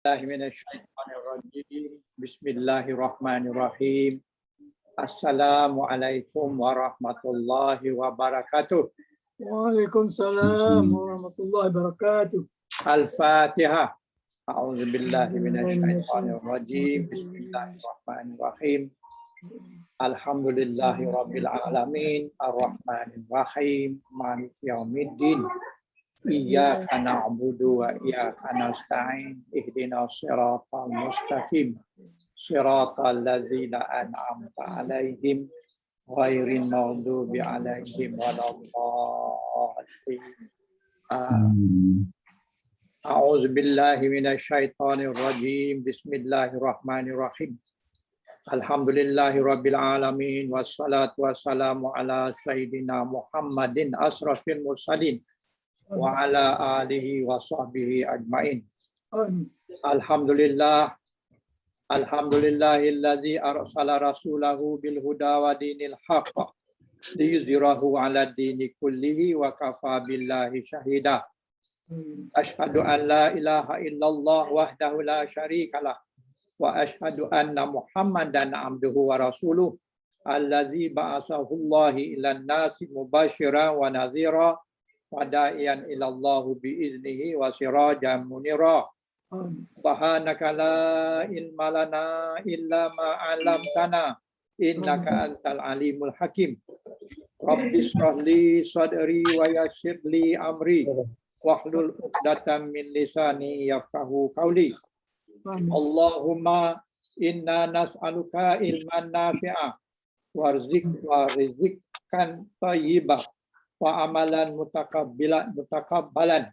Minasyaitonirrajim. Bismillahirrahmanirrahim. Assalamualaikum warahmatullahi wabarakatuh. Waalaikumsalam warahmatullahi wabarakatuh. Al-Fatihah. A'udzubillahi minasyaitonirrajim. Bismillahirrahmanirrahim. Alhamdulillahi rabbil alamin. Ar-Rahmanir Rahim. Maliki yaumiddin. Iyyaka na'budu wa iyyaka nasta'in. Ihdinas siratal mustaqim. Siratal ladzina an'amta 'alaihim ghairil maghdubi 'alaihim waladdallin. A'udzu billahi minasyaitonir rajim. Bismillahirrahmanirrahim. Alhamdulillahi rabbil alamin wassalatu wassalamu ala sayyidina Muhammadin asrafil mursalin wa ala alihi wa sahbihi ajmain. Alhamdulillahilladzi arsala rasulahu bil huda wa dinil haqq liyuzhirahu 'ala dini kullihi wa kafa billahi syahida. Asyhadu an la ilaha illallah wahdahu la syarikalah wa asyhadu anna Muhammadan abduhu wa rasuluh allazi ba'atsahu Allahu ilan nasi mubasyiran wa nadhira wa da'iyan ila Allah bi iznihi wa sirajan munira. Subhanaka la ilma lana illa ma 'allamtana innaka antal alimul hakim. Rabbi shrah li sadri wa yassir li amri wahlul 'uqdatam min lisani yafqahu qawli. Allahumma inna nas'aluka ilman nafi'a warzikkan thayyibah wa amalan mutakabbalan.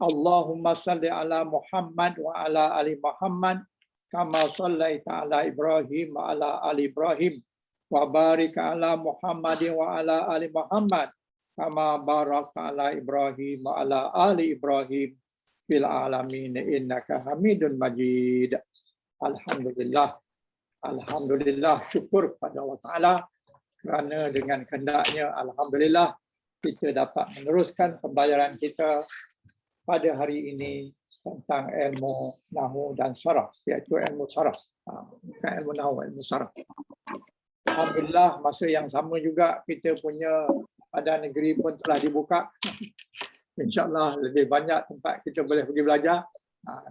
Allahumma salli ala Muhammad wa ala ali Muhammad kama sallaita ala Ibrahim wa ala ali Ibrahim wa barik ala Muhammadin wa ala ali Muhammad kama barakta ala Ibrahim wa ala ali Ibrahim fil alamin innaka Hamidun Majid. Alhamdulillah, syukur kepada Allah Taala kerana dengan kehendaknya alhamdulillah kita dapat meneruskan pembelajaran kita pada hari ini tentang ilmu nahwu dan saraf, iaitu ilmu saraf. Bukan ilmu nahwu, ilmu saraf. Alhamdulillah, masa yang sama juga kita punya pada negeri pun telah dibuka. InsyaAllah lebih banyak tempat kita boleh pergi belajar.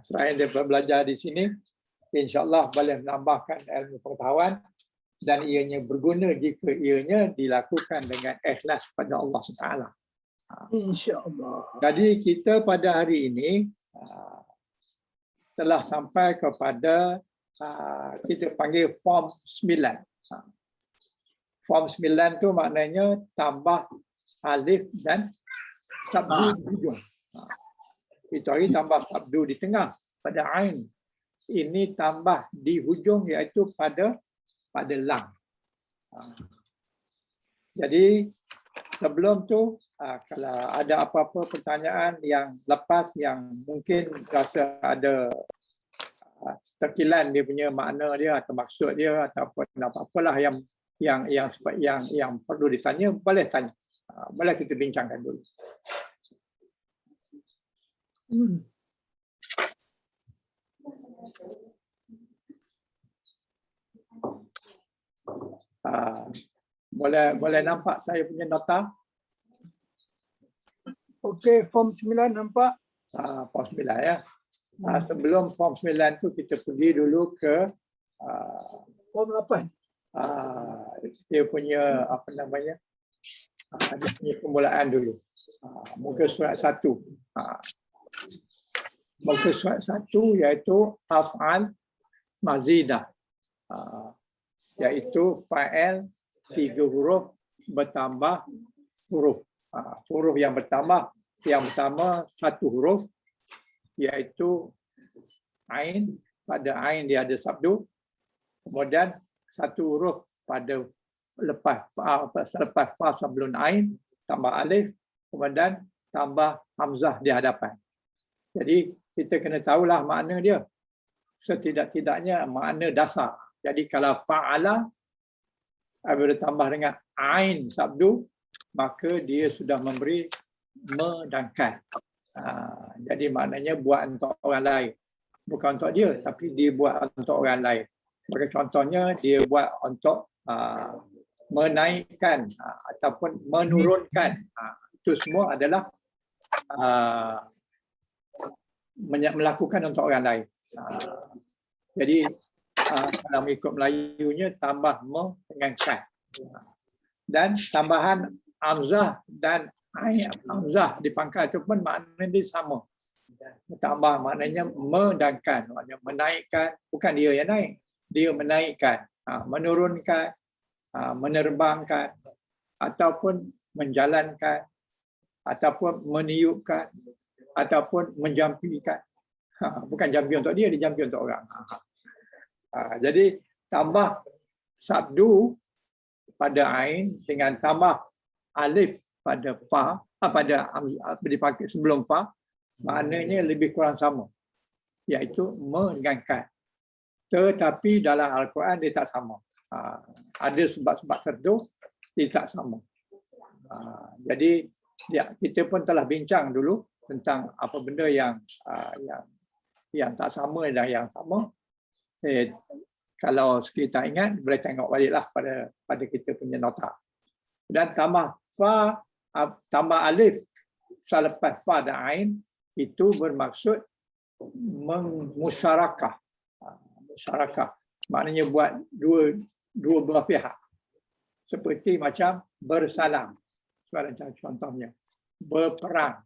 Selain daripada belajar di sini, InsyaAllah boleh menambahkan ilmu pengetahuan dan ianya berguna jika ianya dilakukan dengan ikhlas pada Allah SWT. InsyaAllah. Jadi kita pada hari ini telah sampai kepada kita panggil form 9. Form 9 tu maknanya tambah alif dan sabdu di hujung. Itu hari tambah sabdu di tengah pada ain. Ini tambah di hujung iaitu pada lam. Jadi sebelum tu kalau ada apa-apa pertanyaan yang lepas yang mungkin rasa ada terkilan dia punya makna dia atau maksud dia ataupun apa-apalah yang perlu ditanya, boleh tanya. Boleh kita bincangkan dulu. Boleh nampak saya punya nota? Okey, form 9 nampak? Form 9 ya. Sebelum form 9 tu kita pergi dulu ke form 8. Dia punya apa namanya? Dia punya permulaan dulu. Muka surat 1. Muka surat 1 iaitu af'al mazidah. Iaitu fa'il 3 huruf bertambah huruf. Huruf yang bertambah, yang pertama 1 huruf iaitu ain. Pada ain dia ada sabdu. Kemudian 1 huruf pada selepas fa sebelum ain tambah alif, kemudian tambah hamzah di hadapan. Jadi kita kena tahulah makna dia. Setidak-tidaknya makna dasar. Jadi kalau fa'ala apabila tambah dengan ain sabdu, maka dia sudah memberi me dan kan. Jadi maknanya buat untuk orang lain. bukan untuk dia, tapi dia buat untuk orang lain. Sebagai contohnya, dia buat untuk menaikkan ataupun menurunkan. Itu semua adalah melakukan untuk orang lain. Jadi kalau mengikut Melayunya, tambah me dengan kan. Dan tambahan amzah dan hamzah di pangkal itu pun maknanya dia sama. Tambah maknanya me dan kan, maknanya menaikkan, bukan dia yang naik, dia menaikkan, menurunkan, menerbangkan, ataupun menjalankan, ataupun meniupkan, ataupun menjampikan. Bukan jampi untuk dia, dia jampi untuk orang. Jadi tambah sabdu pada ain dengan tambah alif pada fa, pada dipakai sebelum fa, maknanya lebih kurang sama, iaitu me dengan kan. Tetapi dalam Al-Quran dia tak sama. Ada sebab-sebab tertentu dia tak sama. Jadi kita pun telah bincang dulu tentang apa benda yang tak sama dan yang sama. Kalau kita ingat, boleh tengok baliklah pada kita punya nota. Dan tambah fa, tambah alif selepas fa dan ain, itu bermaksud memusyarakah. Musyarakah maknanya buat dua belah pihak. Seperti macam bersalam, contohnya, berperang,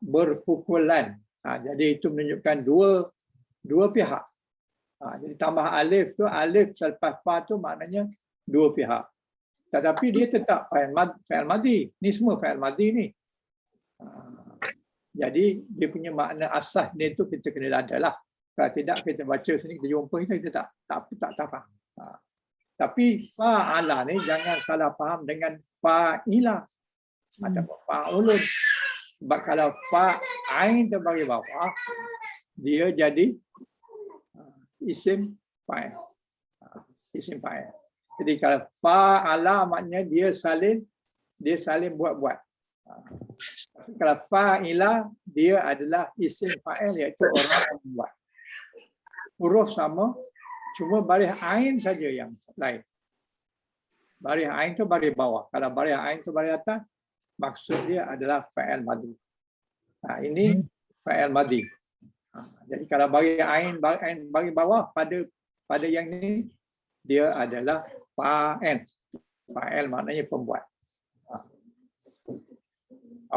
berpukulan. Jadi itu menunjukkan dua pihak. Jadi tambah alif tu, alif selepas fa tu maknanya dua pihak. Tetapi dia tetap fa'il madhi. Ni semua fa'il madhi ni. Jadi dia punya makna asas dia tu kita kena ada lah. Kalau tidak kita baca sini, kita jumpa kita tak faham. Tapi fa'ala ni jangan salah faham dengan fa'ila atau fa'ulun. Sebab kalau fa'ain terbagi bawah, dia jadi isim fa'il. Isim fa'il. Jadi kalau fa'ala maknanya dia saling buat-buat. Kalau fa'ila dia adalah isim fa'il, iaitu orang yang buat. Huruf sama, cuma baris ain saja yang lain. Baris ain tu baris bawah. Kalau baris ain tu baris atas, maksud dia adalah fa'il madhi. Ini fa'il madhi. Jadi kalau bagi ain bagi bawah pada yang ini, dia adalah fa'il. Fa'il maknanya pembuat.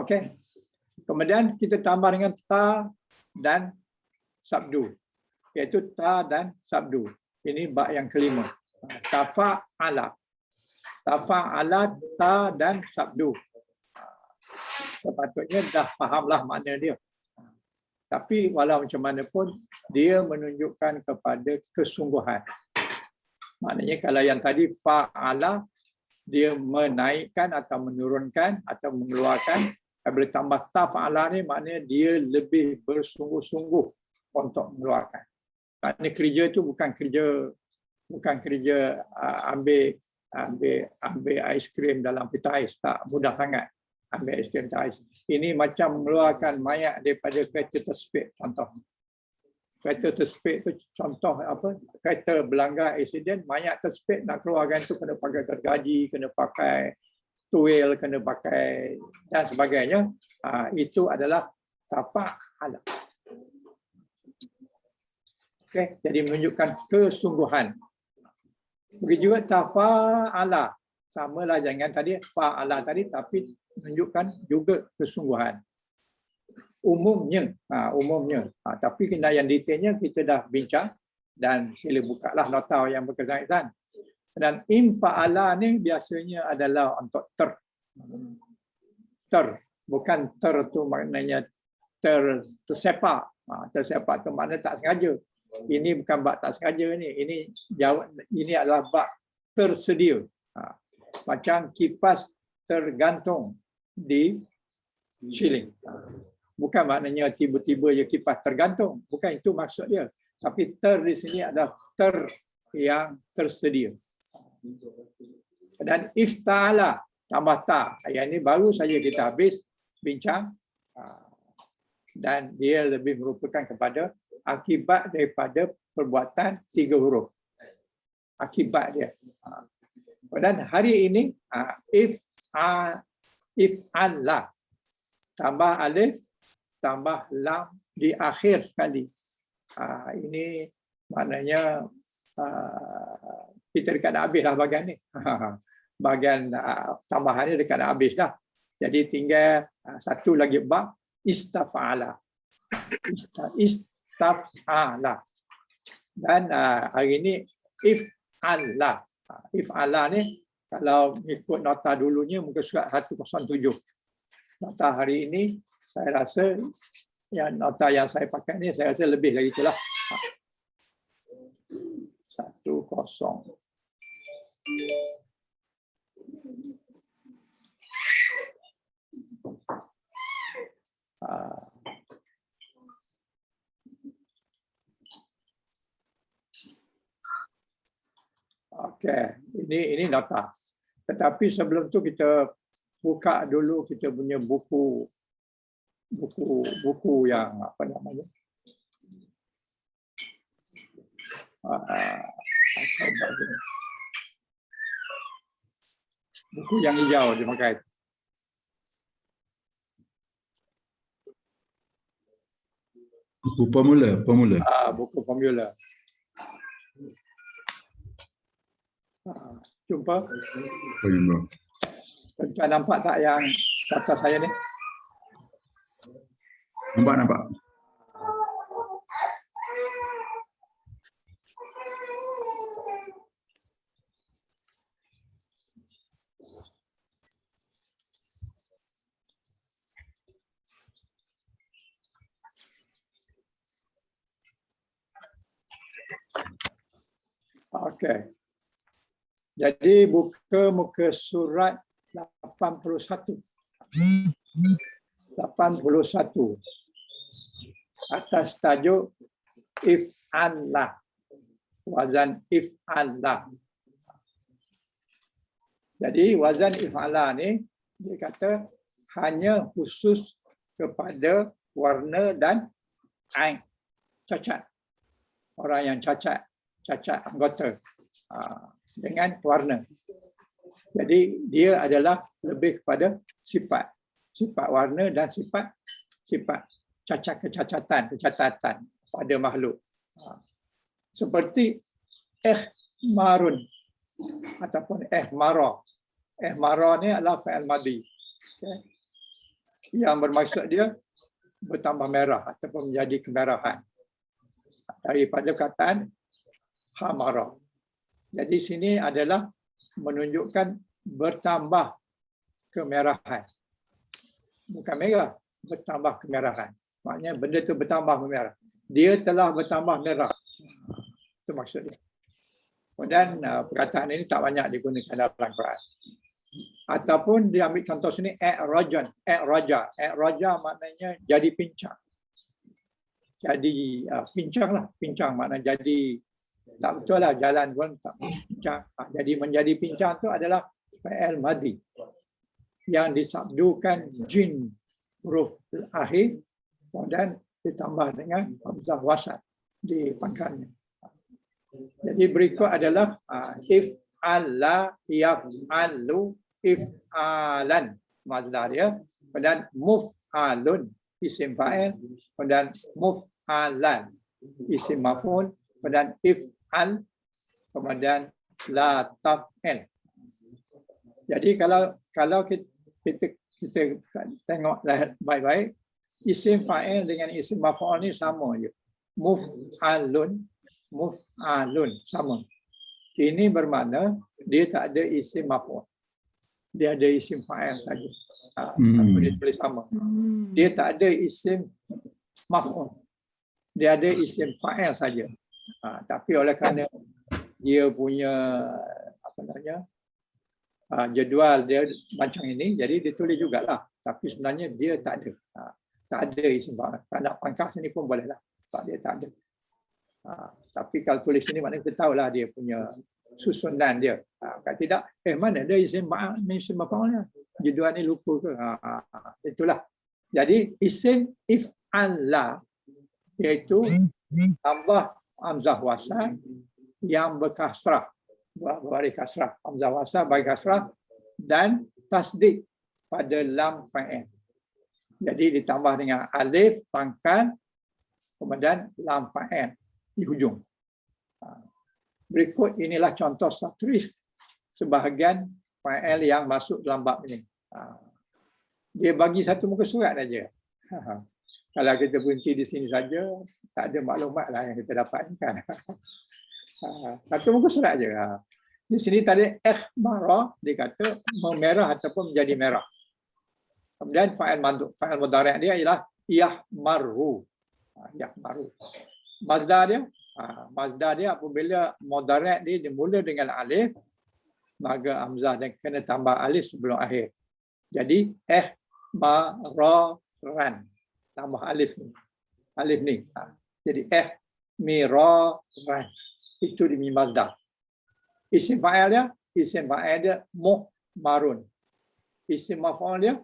Okey. Kemudian kita tambah dengan ta dan sabdu, iaitu ta dan sabdu. Ini bab yang kelima. Tafa'ala. Tafa'ala, ta dan sabdu. Sepatutnya dah fahamlah makna dia. Tapi walau macam mana pun, dia menunjukkan kepada kesungguhan. Maknanya kalau yang tadi fa'ala, dia menaikkan atau menurunkan atau mengeluarkan. Bila tambah ta fa'ala ni, maknanya dia lebih bersungguh-sungguh untuk mengeluarkan. Maknanya kerja itu bukan kerja ambil aiskrim dalam pita ais. Tak mudah sangat ambil aiskrim pita ais. Ini macam mengeluarkan mayat daripada kereta tersepit, contoh. Kereta tersepit tu contoh apa? Kereta berlanggar aksiden, mayat tersepit, nak keluarkan tu kena pakai gergaji, kena pakai tuil, kena pakai dan sebagainya. Itu adalah tafa'ala. Okey, jadi menunjukkan kesungguhan. Begitu juga tafa'ala. Samalah jangan tadi fa'ala tadi, tapi menunjukkan juga kesungguhan. Umumnya, tapi kena yang detailnya kita dah bincang dan sila bukalah nota yang berkaitan. Dan infa'ala ni biasanya adalah untuk bukan tu maknanya tersepak. Tersepak tu makna tak sengaja. Ini bukan bab tak sengaja ni. Ini adalah bab tersedia. Macam kipas tergantung di siling. Bukan maknanya tiba-tiba je kipas tergantung. Bukan itu maksud dia. Tapi di sini adalah yang tersedia. Dan ifta'ala tambah ta. Ayat ini baru saja kita habis bincang. dan dia lebih merupakan kepada akibat daripada perbuatan 3 huruf. Akibat dia. Dan hari ini if'allah tambah alif tambah lam di akhir sekali. Ini maknanya kita dekat nak habis dah bahagian ni. Bahagian tambahan ni dekat nak habis dah. Jadi tinggal satu lagi bab istaf'ala. Istaf'ala. Dan hari ini if'allah. If'allah ni kalau ikut nota dulunya muka surat 107. Nota hari ini saya rasa yang nota yang saya pakai ni saya rasa lebih lagi itulah. 10. Okey, ini nota. Tetapi sebelum tu kita buka dulu kita punya buku yang apa namanya? Buku yang hijau dipakai. Buku formula. Buku formula. Jumpa. Tuan nampak tak yang data saya ni? Nampak. Okey. Jadi buka muka surat 81. 81. Atas tajuk if'allah. Wazan if'allah. Jadi wazan if'allah ni dia kata hanya khusus kepada warna dan ain cacat. Orang yang cacat anggota dengan warna. Jadi dia adalah lebih kepada sifat warna dan sifat kecacatan pada makhluk. Seperti ihmarun ataupun ihmara. Ihmara ni adalah fi'il madhi. Yang bermaksud dia bertambah merah ataupun menjadi kemerahan. Daripada perkataan hamara. Jadi sini adalah menunjukkan bertambah kemerahan. Bukan merah, bertambah kemerahan. Maknanya benda itu bertambah merah. Dia telah bertambah merah. Itu maksud dia. Dan perkataan ini tak banyak digunakan dalam Quran. Ataupun dia ambil contoh sini i'rajan. I'raja maknanya jadi pincang. Jadi pincang maknanya jadi tak betul lah, jalan pun tak pincang. Jadi menjadi pincang tu adalah fi'il madhi yang disabdukan jin huruf akhir dan ditambah dengan hamzah wasat di pangkalnya. Jadi berikut adalah if'ala yaf'alu if'alan mazdar dia, dan muf'alun isim fa'il, dan muf'alan isim maf'ul, dan if'al, kemudian la taf'il. Jadi kalau kita tengok baik-baik, isim fa'il dengan isim maf'ul ni sama je. Muf'alun sama. Ini bermakna dia tak ada isim maf'ul. Dia ada isim fa'il saja. Dia tulis sama. Dia tak ada isim maf'ul. Dia ada isim fa'il saja. Tapi oleh kerana dia punya jadual dia macam ini, jadi dia tulis jugalah. Tapi sebenarnya dia tak ada isim fa'il. Tak nak pangkas sini pun bolehlah. Sebab dia tak ada. Tapi kalau tulis sini maknanya kita tahulah dia punya susunan dia. Kalau tidak, mana ada isim maf'ulnya? Jadual ni lupa ke? Itulah. Jadi isim alla, iaitu tambah hamzah wasal yang berkasrah, baris kasrah, hamzah wasal baris kasrah dan tasdid pada lam fa'il. Jadi ditambah dengan alif pangkal kemudian lam fa'il di hujung. Berikut inilah contoh takrif sebahagian fa'il yang masuk dalam bab ini. Dia bagi satu muka surat saja. Kalau kita berhenti di sini saja, tak ada maklumat lah yang kita dapatkan. Satu muka surat saja. Di sini tadi ikhmara, dia kata memerah ataupun menjadi merah. Kemudian fa'il mudhari' dia ialah yahmaru. Yahmaru. Mazdar dia apabila mudhari' dia dimula dengan alif, maka hamzah dan kena tambah alif sebelum akhir. Jadi ihmararan. Tambah alif ni. Alif ni. Jadi ihmiraran. Itu demi mazdar. Isim fa'il dia muhmarun. Isim maf'ul dia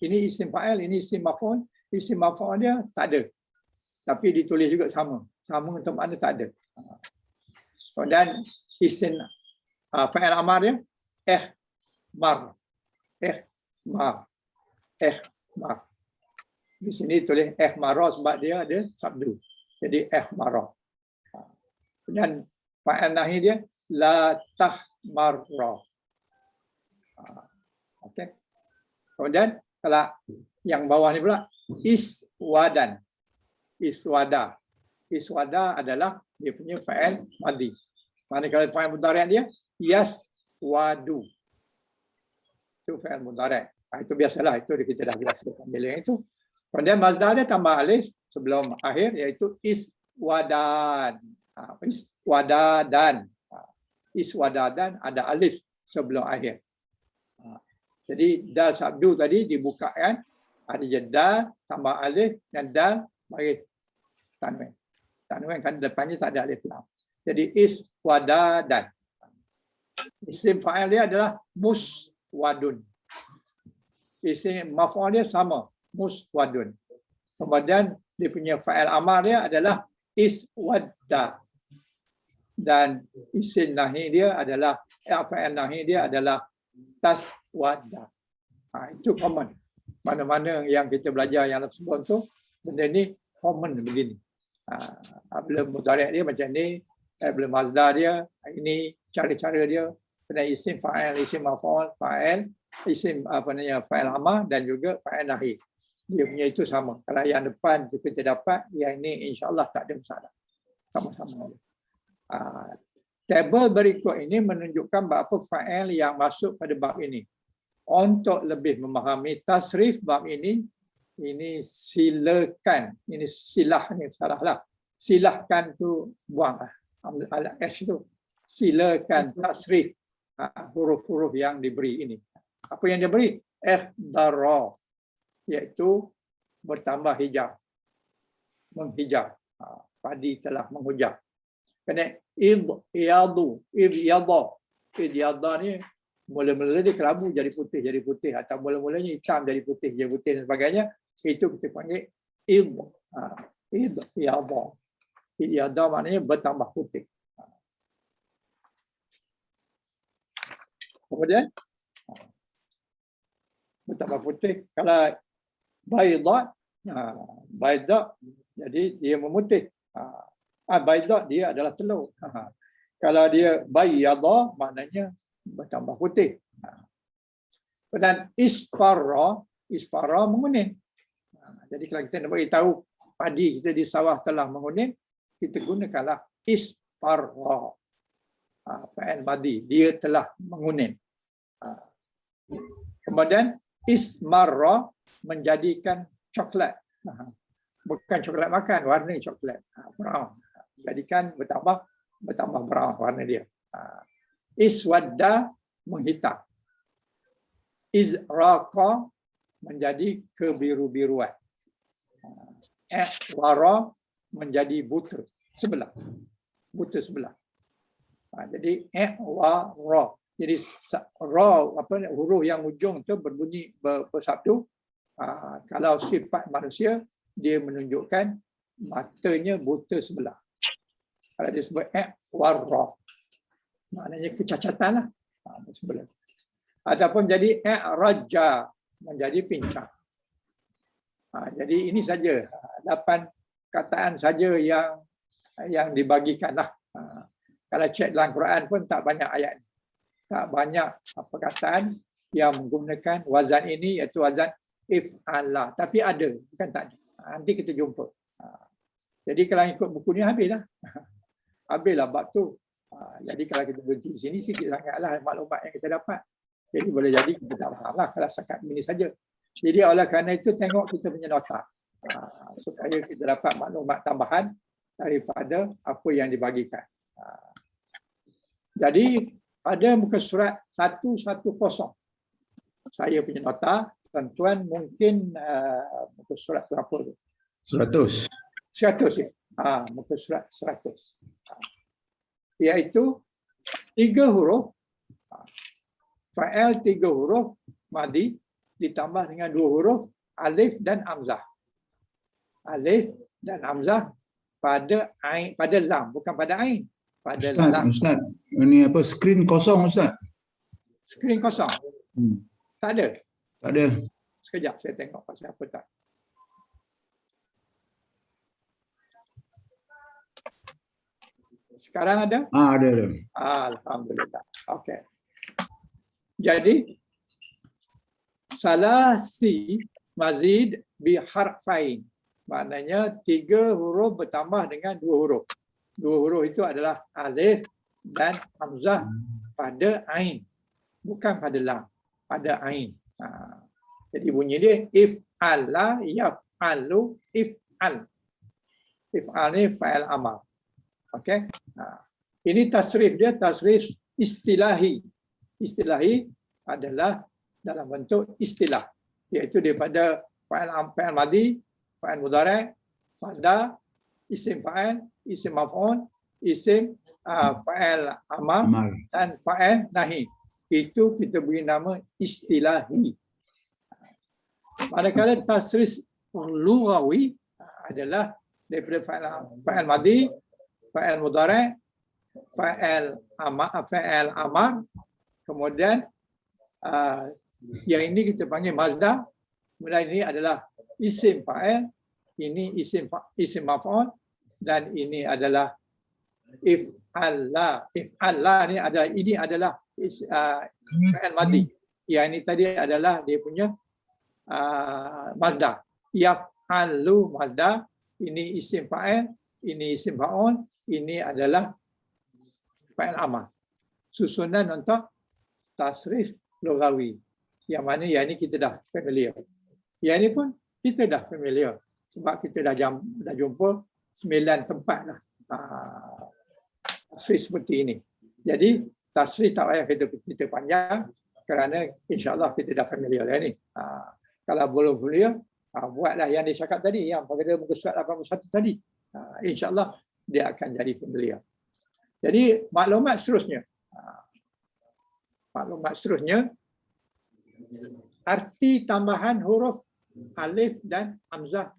ini isim fa'il, ini isim maf'ul. Isim maf'ul dia tak ada. Tapi ditulis juga sama. Sama untuk makna tak ada. Dan isim fa'il amar dia ihmar. Di sini tulis ihmara sebab dia ada sabdu. Jadi ihmara. Dan fa'il nahi dia la tahmarra. Okey. Kemudian kalau yang bawah ni pula iswadan. Iswada. Iswada adalah dia punya fa'il madhi. Manakala fa'il mudhari' dia yaswadu. Itu fa'il mudhari'. Itu biasalah, itu kita dah biasa ambil yang itu. Kemudian mazdar dia tambah alif sebelum akhir iaitu iswadan. Iswadadan. Iswadadan ada alif sebelum akhir. Jadi dal sabdu tadi dibukakan, ada je dal tambah alif dan dal bagi tanwin. Tanwin kan depannya tak ada alif lam. Jadi iswadadan. Isim fa'il dia adalah muswadun. Isim maf'ul dia sama, muswadun. Kemudian dia punya fa'il amar dia adalah iswadda. Dan isim nahi dia adalah fa'il nahi dia adalah taswadda. Itu common. Mana-mana yang kita belajar yang sebelum tu, benda ni common begini. Bila mudhari' dia macam ni, bila mazdar dia, ini cara-cara dia. Kena isim fa'il, isim maf'ul, fa'il, isim fa'il amar dan juga fa'il nahi. Dia punya itu sama. Kalau yang depan kita dapat, yang ini insya-Allah tak ada masalah. Sama-sama. Tabel berikut ini menunjukkan beberapa fa'il yang masuk pada bab ini. Untuk lebih memahami tasrif bab ini silakan. Ini silah ni salahlah. Silahkan tu buanglah. Al-H tu. Silakan tasrif huruf-huruf yang diberi ini. Apa yang diberi? Ikhdara. Iaitu bertambah hijab. Menghijab. Padi telah menghujab. Kena idyadu ni mula-mula dia kelabu jadi putih atau mula-mulanya hitam jadi putih dan sebagainya, itu kita panggil idyada maknanya bertambah putih. Kemudian bertambah putih, kalau bayda jadi dia memutih. Bayda dia adalah telur. Kalau dia bayyada maknanya bertambah putih. Dan isfarra menguning. Jadi kalau kita nak bagi tahu padi kita di sawah telah menguning, kita gunakanlah isfarra. Fa'il madhi, dia telah menguning. Kemudian ismarra menjadikan coklat. Bukan coklat makan, warna coklat. Brown. Jadikan bertambah brown warna dia. Iswadda menghitam. Izraqa menjadi kebiru-biruan. Wara menjadi buta sebelah. Buta sebelah. Jadi wara. Jadi ra huruf yang ujung tu berbunyi bersabdu Kalau sifat manusia, dia menunjukkan matanya buta sebelah. Kalau dia sebut warra, maknanya kecacatan lah. Sebelah. Ataupun jadi raja, menjadi pincang. Jadi ini saja 8 kataan saja yang dibagikan lah. Kalau cek dalam Quran pun tak banyak ayat, tak banyak perkataan yang menggunakan wazan ini, iaitu wazan if'ala. Tapi ada, bukan tak ada. Nanti kita jumpa. Jadi kalau ikut buku ni habislah. Habislah bab tu. Jadi kalau kita berhenti di sini sikit sangatlah maklumat yang kita dapat. Jadi boleh jadi kita tak faham lah kalau setakat ini saja. Jadi oleh kerana itu tengok kita punya nota. Supaya kita dapat maklumat tambahan daripada apa yang dibagikan. Jadi pada muka surat 110, saya punya nota, tuan-tuan mungkin muka surat berapa tu? 100. 100 ya? Muka surat 100. Iaitu 3 huruf, fa'al 3 huruf madi ditambah dengan 2 huruf alif dan hamzah. Alif dan hamzah pada ain, pada lam, bukan pada ain. Pada lam. Ustaz, ini apa, skrin kosong Ustaz? Skrin kosong. Tak ada. Tak ada. Sekejap saya tengok pasal apa tak. Sekarang ada? Ada. Alhamdulillah. Okey. Jadi salasi mazid bi harfain. Maknanya 3 huruf bertambah dengan 2 huruf. 2 huruf itu adalah alif dan hamzah pada ain. Bukan pada lam, pada ain. Jadi bunyi dia if'ala yaf'alu if'al. If'al ni fa'il amal. Okey. Ini tasrif dia, tasrif istilahi. Istilahi adalah dalam bentuk istilah, iaitu daripada fa'il madi, fa'il mudhari', masdar, isim fa'il, isim maf'ul, isim fa'il amar dan fa'il nahi. Itu kita beri nama istilahi. Manakala tasrif lughawi adalah daripada fa'il madi, fa'il mudhari', fa'il amar, kemudian yang ini kita panggil masdar, kemudian ini adalah isim fa'il, ini isim maf'ul, dan ini adalah if'ala. If'ala ini adalah fa'il madi. Yang ini tadi adalah dia punya masdar. Yaf'alu masdar, ini isim fa'il, ini isim maf'ul, ini adalah fa'il amar. Susunan untuk tasrif lughawi. Yang mana yang ini kita dah familiar. Yang ini pun kita dah familiar. Sebab kita dah jumpa 9 tempat lah tasrif seperti ini. Jadi tasrif tak payah kita panjang kerana insya-Allah kita dah familiar yang ini. Kalau belum familiar, buatlah yang dia cakap tadi, yang pada muka surat 81 tadi. InsyaAllah dia akan jadi familiar. Jadi maklumat seterusnya. Arti tambahan huruf alif dan hamzah,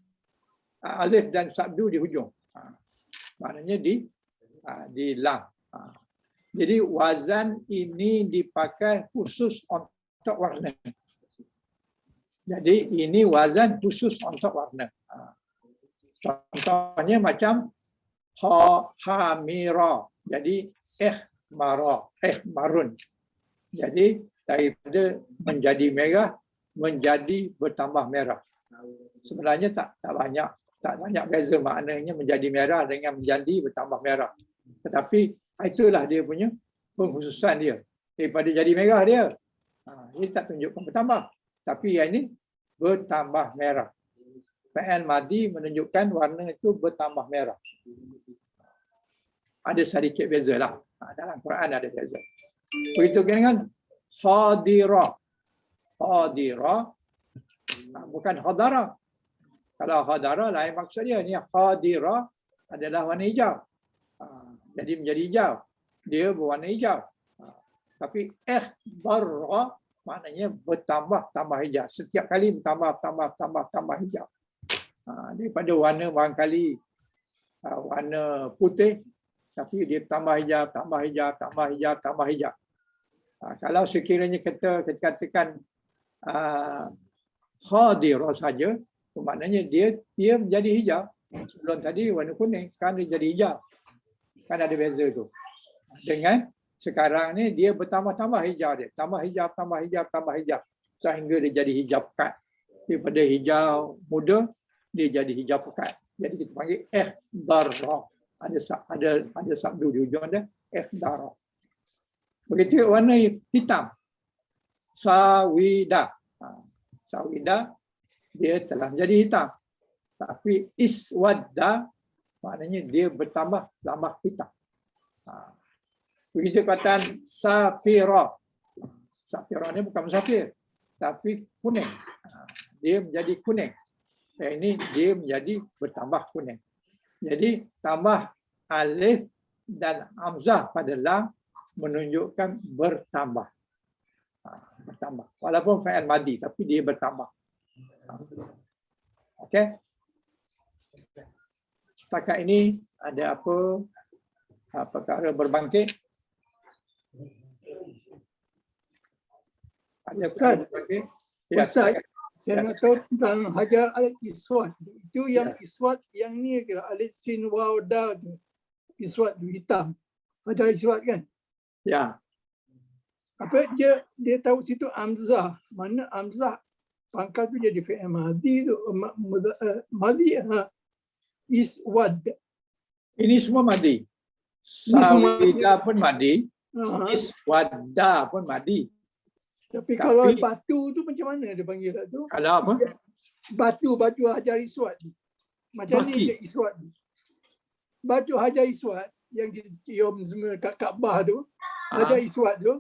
alif dan sabdu di hujung. Maknanya di lam. Jadi wazan ini dipakai khusus untuk warna. Jadi ini wazan khusus untuk warna. Contohnya macam hamira. Jadi marun. Jadi daripada menjadi merah menjadi bertambah merah. Sebenarnya tak banyak beza maknanya menjadi merah dengan menjadi bertambah merah. Tetapi itulah dia punya pengkhususan dia. Daripada jadi merah dia. Ini tak tunjukkan bertambah. Tapi yang ini bertambah merah. Fa'il madi menunjukkan warna itu bertambah merah. Ada sedikit beza lah. Dalam Quran ada beza. Begitu dengan hadira. Hadira bukan hadara. Kalau hadara lain maksud dia. Ini hadira adalah warna hijau. Jadi menjadi hijau. Dia berwarna hijau. Tapi ihdara maknanya bertambah tambah hijab. Setiap kali tambah hijab. Daripada warna barangkali warna putih, tapi dia tambah hijab. Kalau sekiranya kita katakan hadirah saja, maknanya dia menjadi hijab. Sebelum tadi warna kuning, sekarang dia jadi hijab. Kan ada beza tu. Dengan sekarang ni dia bertambah hijab dia. Tambah hijab. Sehingga dia jadi hijab pekat. Daripada hijau muda, dia jadi hijab pekat. Jadi kita panggil ikhdarah. Ada sabdu di hujung dia, ikhdarah. Begitu warna hitam. Sawida. Sawida, dia telah menjadi hitam. Tapi iswadda, maknanya dia bertambah hitam. Begitu perkataan safira. Safira ni bukan musafir, tapi kuning. Dia menjadi kuning. Yang ini dia menjadi bertambah kuning. Jadi tambah alif dan hamzah pada lam menunjukkan bertambah. Bertambah. Walaupun fa'il madi, tapi dia bertambah. Okey. Setakat ini ada apa perkara berbangkit? Ada perkara berbangkit? Ya, Ustaz, saya nak tahu tentang Hajar al-Iswad. Itu yang iswad, yang ni ke alif sin waw da tu. Iswad tu hitam. Hajar al-Iswad kan? Ya. Apa dia tahu situ amzah. Mana amzah pangkat tu jadi fi'il madhi tu. Madhi iswad. Ini semua madi. Sawida pun madi. Iswadda pun madi. Tapi kalau batu tu macam mana dia panggil tak tu? Kalau apa? Batu Hajar Iswad. Macam ni je Iswad. Batu Hajar Iswad yang dicium semua kat Kaabah tu. Hajar Iswad tu.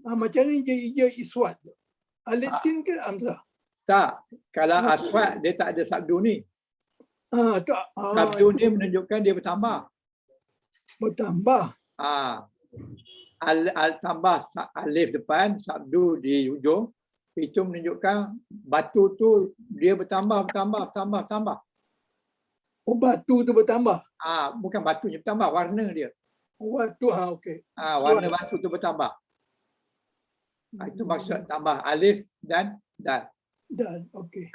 Macam ni je Iswad. Alif sin ke Hamzah? Tak. Kalau aswad dia tak ada sabdu ni. Tak. Sabdu ni menunjukkan dia bertambah. Bertambah. Tambah alif depan, sabdu di hujung, itu menunjukkan batu tu dia bertambah. Oh, batu tu bertambah. Bukan batunya bertambah, warna dia. Batu, okey. Warna batu tu bertambah. Itu maksud tambah alif dan dal. Dan okey.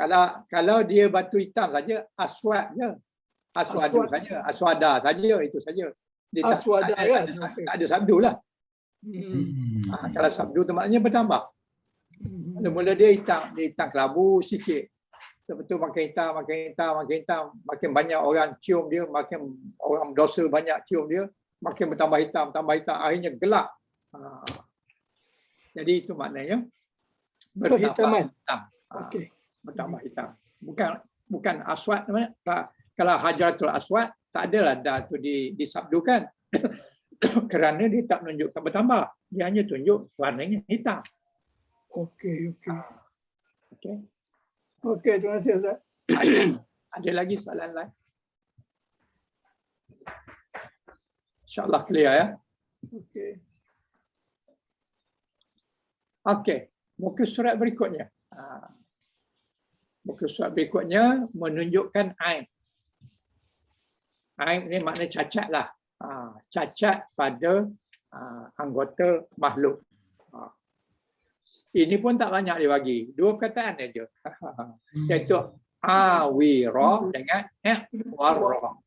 Kalau dia batu hitam saja, aswad je. Aswadu saja, aswada saja, itu saja. Dia Aswada kan? Tak ada sabdu lah. Kalau sabdu tu maknanya bertambah. Mula-mula dia hitam kelabu sikit. Lepas tu makin hitam, makin banyak orang cium dia, makin orang berdosa banyak cium dia, makin bertambah hitam, akhirnya gelap. Jadi itu maknanya bertambah hitam. Okey. Bertambah hitam. Bukan aswad namanya. Kalau Hajaratul Aswad tak adalah dah tu disabdukan. Kerana dia tak menunjukkan bertambah. Dia hanya tunjuk warnanya hitam. Okey. Okey, Terima kasih Ustaz. Ada lagi soalan lain? InsyaAllah clear ya. Okey. Muka surat berikutnya. Muka surat berikutnya menunjukkan aib. Aib ni makna cacat lah. Cacat pada anggota makhluk. Ini pun tak banyak dia bagi. 2 perkataan saja. Iaitu awira dengan iqwarra.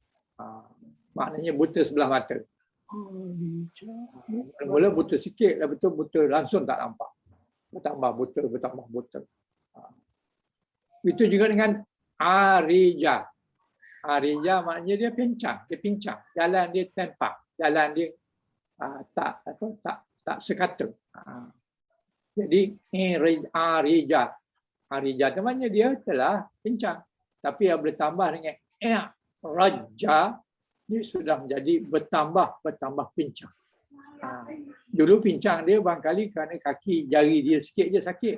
Maknanya buta sebelah mata. Mula buta sikit, dah betul buta langsung tak nampak. Bertambah buta. Itu juga dengan arija. Arija maknanya dia pincang. Jalan dia tempang. Jalan dia tak sekata. Jadi arija tu maknanya dia telah pincang. Tapi yang bertambah dengan raja, dia sudah menjadi bertambah pincang. Dulu pincang dia barangkali kerana kaki jari dia sikit je sakit.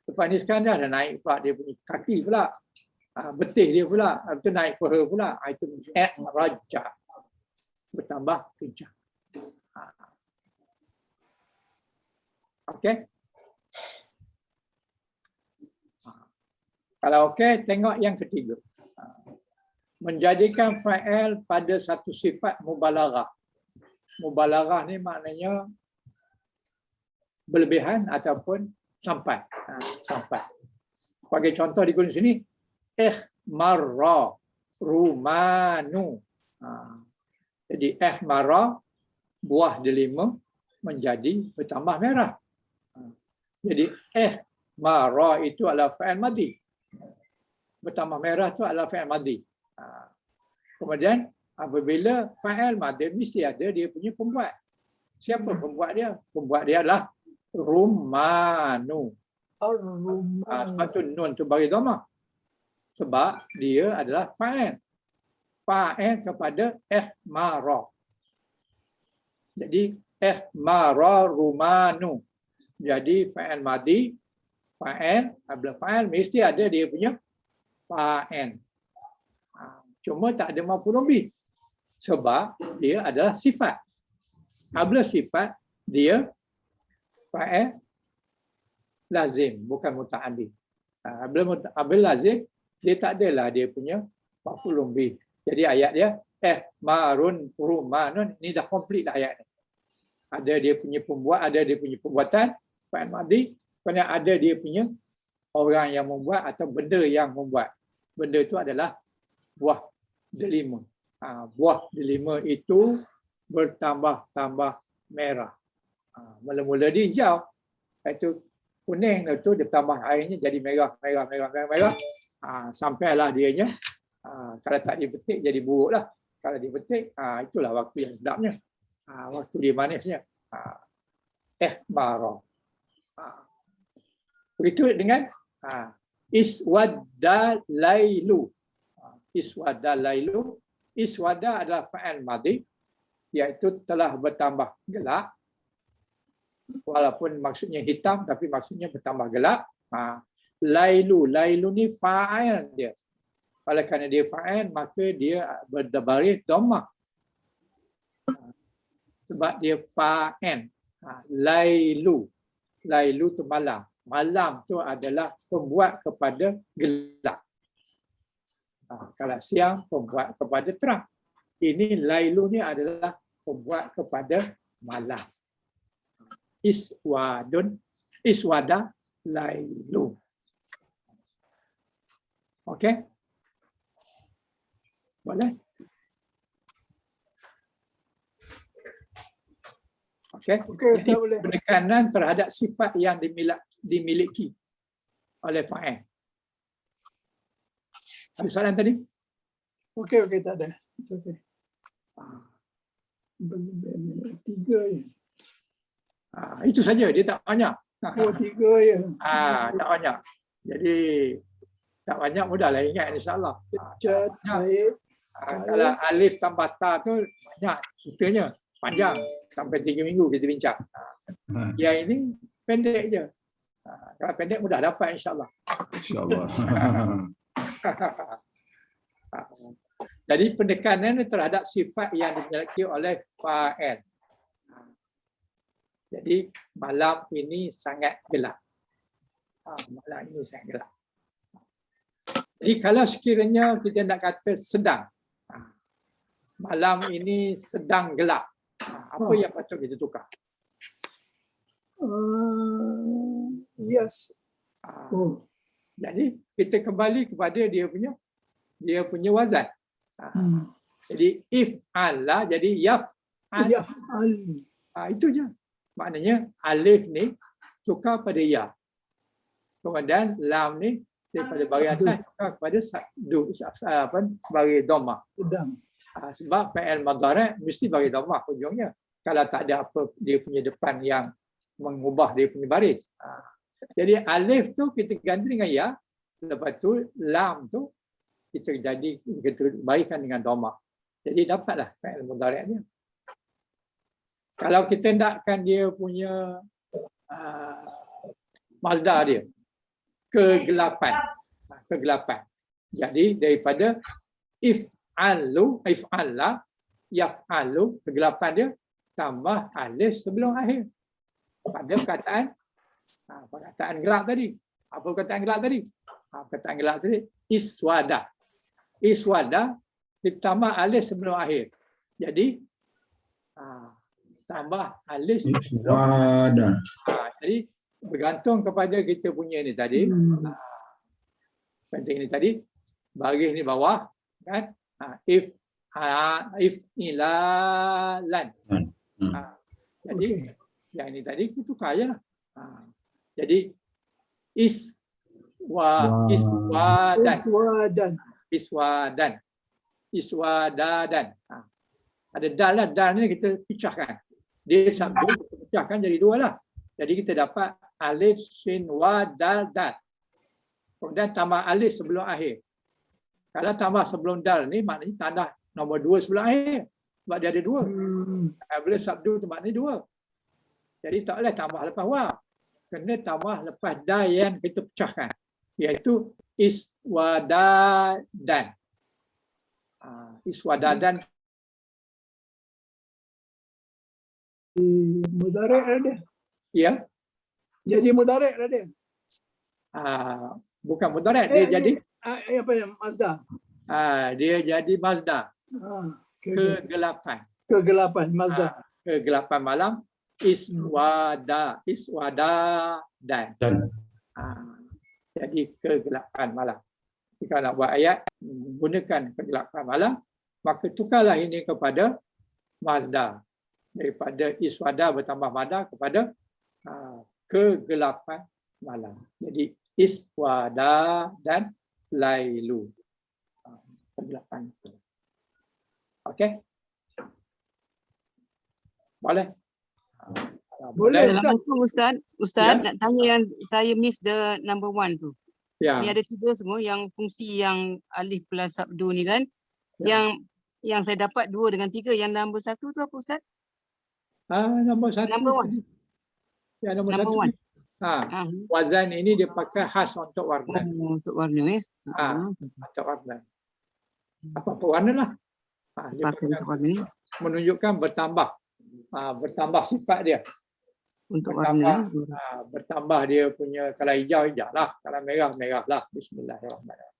Lepas ni sekarang dah naik pula dia punya kaki pula. Betih dia pula, itu naik paha pula. Itu raja. Bertambah pincang. Okey. Kalau okey, tengok yang ketiga. Menjadikan fa'il pada satu sifat mubalaghah. Mubalaghah ni maknanya berlebihan ataupun sampai. Sampai. Sebagai contoh di sini, ihmarra rumanu. Jadi ihmarra, buah delima menjadi bertambah merah. Jadi ihmarra itu adalah fa'il madhi. Bertambah merah itu adalah fa'il madhi. Kemudian apabila fa'il madhi mesti ada dia punya pembuat. Siapa pembuat dia? Pembuat dia adalah rumanu. Sebab tu nun tu bagi dhamma. Sebab dia adalah fa'il. Fa'il kepada ihmara. Jadi ihmara rumanu. Jadi fa'il madhi, fa'il, apabila fa'il mesti ada dia punya fa'il. Cuma tak ada maf'ul bih. Sebab dia adalah sifat. Apabila sifat, dia fa'il lazim, bukan muta'addi. Apabila lazim, dia tak adalah dia punya maf'ul bih. Jadi ayat dia, marun rumanun, ni dah komplit dah ayat ni. Ada dia punya pembuat, ada dia punya perbuatan, fa'il madhi, kemudian ada dia punya orang yang membuat atau benda yang membuat. Benda itu adalah buah delima. Buah delima itu bertambah-tambah merah. Mula-mula dia hijau, itu kuning itu dia tambah airnya jadi merah. Sampailah dianya, kalau tak dipetik jadi buruk lah. Kalau dipetik, itulah waktu yang sedapnya. Waktu dia manisnya. Ihmara. Begitu dengan iswadda lailu. Iswadda lailu. Iswadda adalah fa'il madhi, iaitu telah bertambah gelap. Walaupun maksudnya hitam, tapi maksudnya bertambah gelap. Lailu. Lailu ni fa'il dia. Oleh kerana dia fa'il, maka dia berbaris dhammah. Sebab dia fa'il. Lailu. Lailu tu malam. Malam tu adalah pembuat kepada gelap. Kalau siang, pembuat kepada terang. Ini lailu ni adalah pembuat kepada malam. Iswada lailu. Okey? Boleh? Okey. Jadi penekanan terhadap sifat yang dimiliki oleh fa'il. Ada soalan tadi? Okey, tak ada. Okey. 3 je. Itu saja, dia tak banyak. 3 je. Tak banyak. Jadi tak banyak, mudahlah ingat insya-Allah. Kalau alif tambah ta tu banyak ceritanya, panjang sampai 3 minggu kita bincang. Yang ini pendek je. Kalau pendek mudah dapat insya-Allah. InsyaAllah. Jadi pendekanan terhadap sifat yang dimiliki oleh fa'il. Jadi malam ini sangat gelap. Malam ini sangat gelap. Jadi kalau sekiranya kita nak kata sedang, malam ini sedang gelap, apa yang patut kita tukar? Yes. Jadi kita kembali kepada dia punya wazan. Jadi if'ala jadi yaf'al. Itu je. Maknanya alif ni tukar pada ya. Kemudian lam ni daripada baris atas tukar kepada baris dhammah. Sebab fa'il mudhari' mesti baris dhammah hujungnya. Kalau tak ada apa dia punya depan yang mengubah dia punya baris. Jadi alif tu kita ganti dengan ya. Lepas tu lam tu kita bariskan dengan dhammah. Jadi dapatlah fa'il mudhari'-nya. Kalau kita nakkan dia punya mazdar dia kegelapan. Jadi daripada if'ala, yaf'alu, kegelapan dia tambah alif sebelum akhir. pada perkataan gelap tadi. Apa perkataan gelap tadi? Perkataan gelap tadi iswada. Iswada ditambah alif sebelum akhir. Jadi tambah alif sebelum Iswada. jadi bergantung kepada kita punya ni tadi. Penting ni tadi. Baris ni bawah kan. If ilalan. Jadi yang ini tadi kita tukar je lah. Jadi iswadadan. Ada dal lah. Dal ni kita pecahkan. Dia sabdu kita pecahkan jadi dua lah. Jadi kita dapat alif, sin, wa, dal, dal. Kemudian tambah alif sebelum akhir. Kalau tambah sebelum dal ni maknanya tanda nombor 2 sebelum akhir. Sebab dia ada 2. Bila sabdu tu maknanya 2. Jadi tak boleh tambah lepas wa. Kena tambah lepas dal yang kita pecahkan. Iaitu iswadadan. Iswadadan. Mudarik ada. Ya. Jadi mudarik ada. Bukan mudarat, dia jadi apa yang Mazda. Dia jadi Mazda. Kegelapan. Kegelapan Mazda. Kegelapan malam iswada dan. Jadi kegelapan malam. Jika nak buat ayat gunakan kegelapan malam, maka tukarlah ini kepada Mazda. Daripada iswada bertambah Mazda kepada kegelapan malam. Jadi iswada dan lailu. Kegelapan. Okey? Boleh? Boleh, Ustaz. Ustaz, nak tanya yang saya miss the number 1 tu. Ya. Ni ada 3 semua yang fungsi yang alif plus sabdu ni kan. Ya. Yang saya dapat 2 dengan 3. Yang number 1 tu apa Ustaz? Nombor 1. Number 1. Ya, nombor Number 1. Wazan ini dia pakai khas untuk warna. Untuk warna ya. Untuk warna. Apa warna lah. Dia menunjukkan bertambah. Bertambah sifat dia. Untuk warna. Bertambah dia punya, kalau hijau lah, kalau merah lah. Bismillahirrahmanirrahim.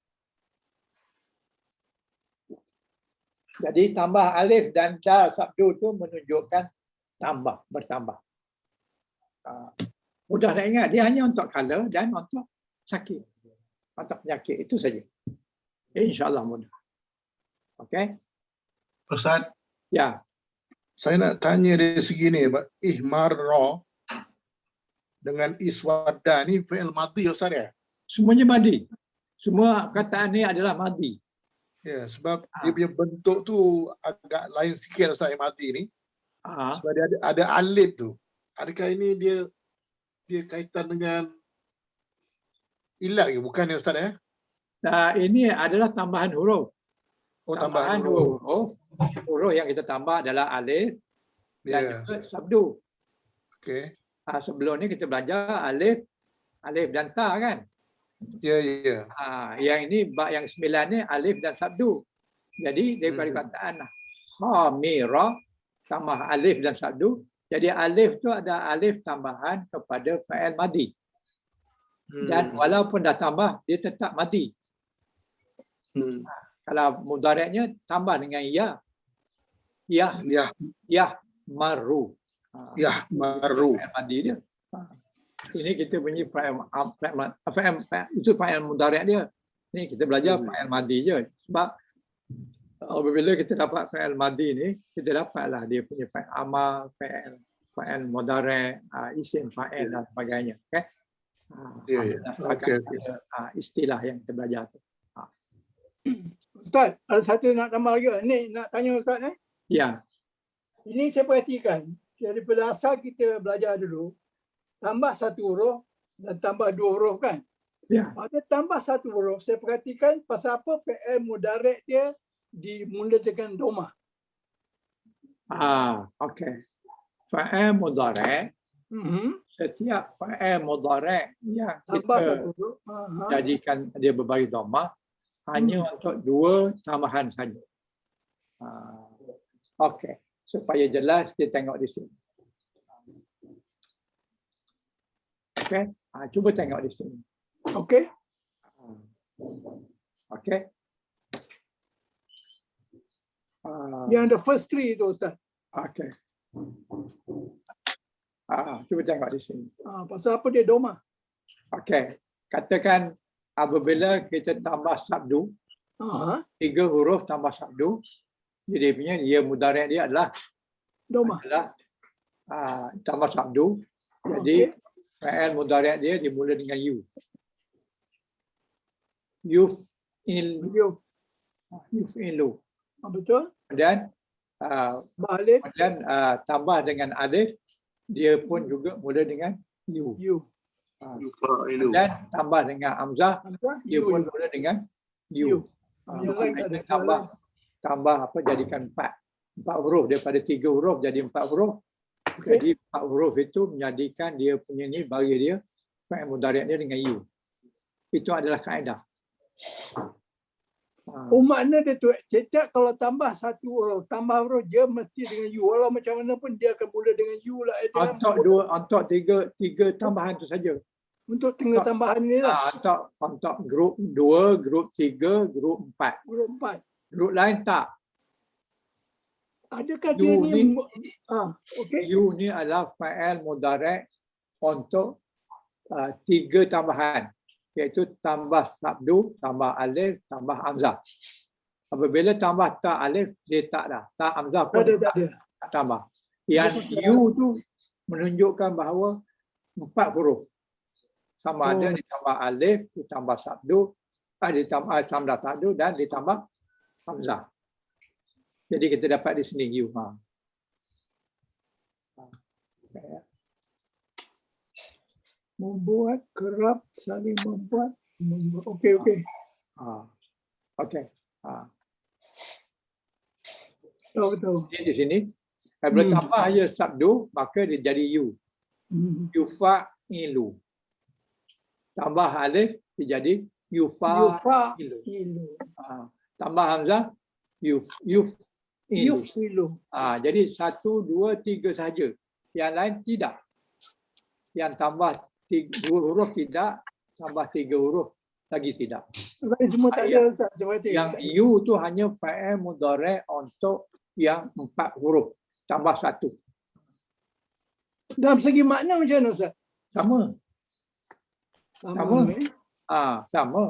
Jadi tambah alif dan dal sabdu tu menunjukkan tambah, bertambah. Mudah nak ingat, dia hanya untuk color dan untuk sakit. Untuk penyakit, itu saja. InsyaAllah mudah. Okey? Ustaz, ya. Saya nak tanya dari segi ni, ihmarra dengan iswada ni fi'il madhi Ustaz ya? Semuanya madhi. Semua perkataan ni adalah madhi. Ya, sebab dia punya bentuk tu agak lain sikit Ustaz yang madhi ni. Sebab dia ada alif tu. Adakah ini dia kaitan dengan ilat ke? Bukan ya Ustaz ya? Ini adalah tambahan huruf. Tambahan huruf. Huruf yang kita tambah adalah alif dan juga sabdu. Okey. Sebelum ni kita belajar alif dan ta kan? Ya. Yang ini bab yang 9 ni alif dan sabdu. Jadi daripada perkataan hamira tambah alif dan sabdu. Jadi alif tu ada alif tambahan kepada fa'il madhi. Dan walaupun dah tambah, dia tetap madhi. Kalau mudaratnya tambah dengan ya. Maru. Fa'il madhi dia. Ini kita punya itu fa'il mudarat dia. Ni kita belajar fa'il madhi je. Sebab apabila kita dapat fa'il madhi ni, kita dapatlah dia punya fa'il amal, fa'il mudarat, isim fa'il dan sebagainya. Okey? Istilah yang kita belajar tu. Ustaz, ada satu nak tambah lagi. Ni nak tanya Ustaz Ya. Ini saya perhatikan. Daripada asal kita belajar dulu, tambah 1 huruf dan tambah 2 huruf kan? Ya. Pada tambah 1 huruf, saya perhatikan pasal apa fi'il mudarat dia dimula dengan domah. Okey. Fa'il mudarat. Setiap fa'il mudarat yang kita jadikan dia berbaris domah hanya untuk 2 tambahan saja. Okey. Supaya jelas, kita tengok di sini. Okey. Cuba tengok di sini. Okey. Okey. Yang the first three itu Ustaz. Okey. Cuba tengok di sini. Pasal apa dia doma? Okey. Katakan apabila kita tambah sabdu, tiga huruf tambah sabdu, jadi dia mudhari' dia adalah Doma. tambah sabdu. Jadi fa'il mudhari' dia dimula dengan you. Yuf'ilu. Betul. Dan Balik. kemudian tambah dengan alif, dia pun juga mula dengan you. Dan tambah dengan hamzah, dia pun mula dengan you. Tambah apa, jadikan empat huruf daripada 3 huruf jadi 4 huruf. Jadi 4 huruf itu menjadikan dia punya ni, bagi dia fa'il mudhari' dia dengan you. Itu adalah kaedah. Makna dia tu cecak kalau tambah satu huruf, tambah huruf dia mesti dengan you. Walau macam mana pun dia akan mula dengan you lah. Untuk tiga tambahan tu saja. Untuk tengah tambahan ni lah. Untuk grup 2, grup 3, grup 4. Grup 4. Grup lain tak. Adakah dia ni okey. You ni adalah fa'il mudhari' untuk 3 tambahan, iaitu tambah sabdu, tambah alif, tambah hamzah. Apabila tambah ta alif, dia tak dah. Ta hamzah pun tak tambah. Yang you tu menunjukkan bahawa 4 huruf. Sama ada ditambah alif, ditambah sabdu, ditambah samdah tadu dan ditambah hamzah. Jadi kita dapat di sini you. Membuat, kerap, saling membuat. Okey. Okey. Betul. Di sini bila tambah aja sabdu, maka dia jadi you. Yufa'ilu. Tambah alif, dia jadi yufa'ilu. Tambah hamzah, yuf'ilu. Jadi 1, 2, 3 sahaja. Yang lain tidak. Yang tambah 2 huruf tidak, tambah 3 huruf lagi tidak. Semua tak ada Ustaz. Yang you tu hanya fa'il mudhari' untuk yang 4 huruf, tambah 1. Dalam segi makna macam mana Ustaz? Sama. Sama.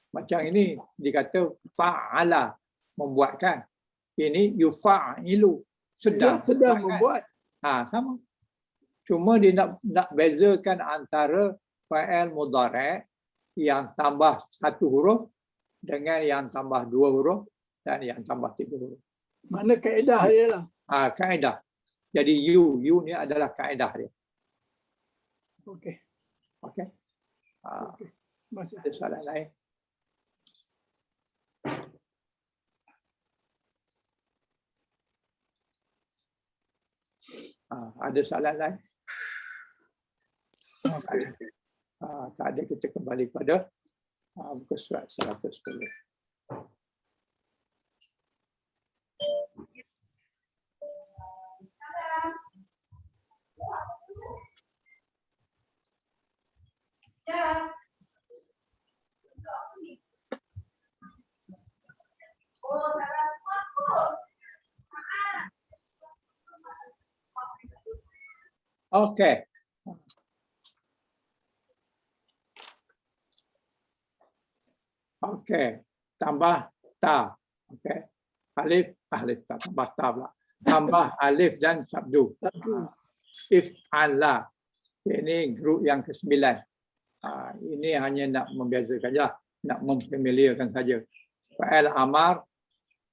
Macam ini dikata fa'ala, membuatkan. Ini yufa'ilu, sedang membuat. Sama. Cuma dia nak bezakan antara fa'il mudhari' yang tambah 1 huruf dengan yang tambah 2 huruf dan yang tambah 3 huruf. Mana kaedah dia lah. Kaedah. Jadi you ni adalah kaedah dia. Okey. Masih ada soalan lain? Ada soalan lain? Tak ada, kita kembali pada muka surat 110. Okey. Tambah ta. Okey. Alif ta, tambah ta pula. Tambah alif dan sabdu. If'ala. Ini grup yang ke-9. Ini hanya nak membiasakan je, nak memfamiliarkan saja. Fa'il amar,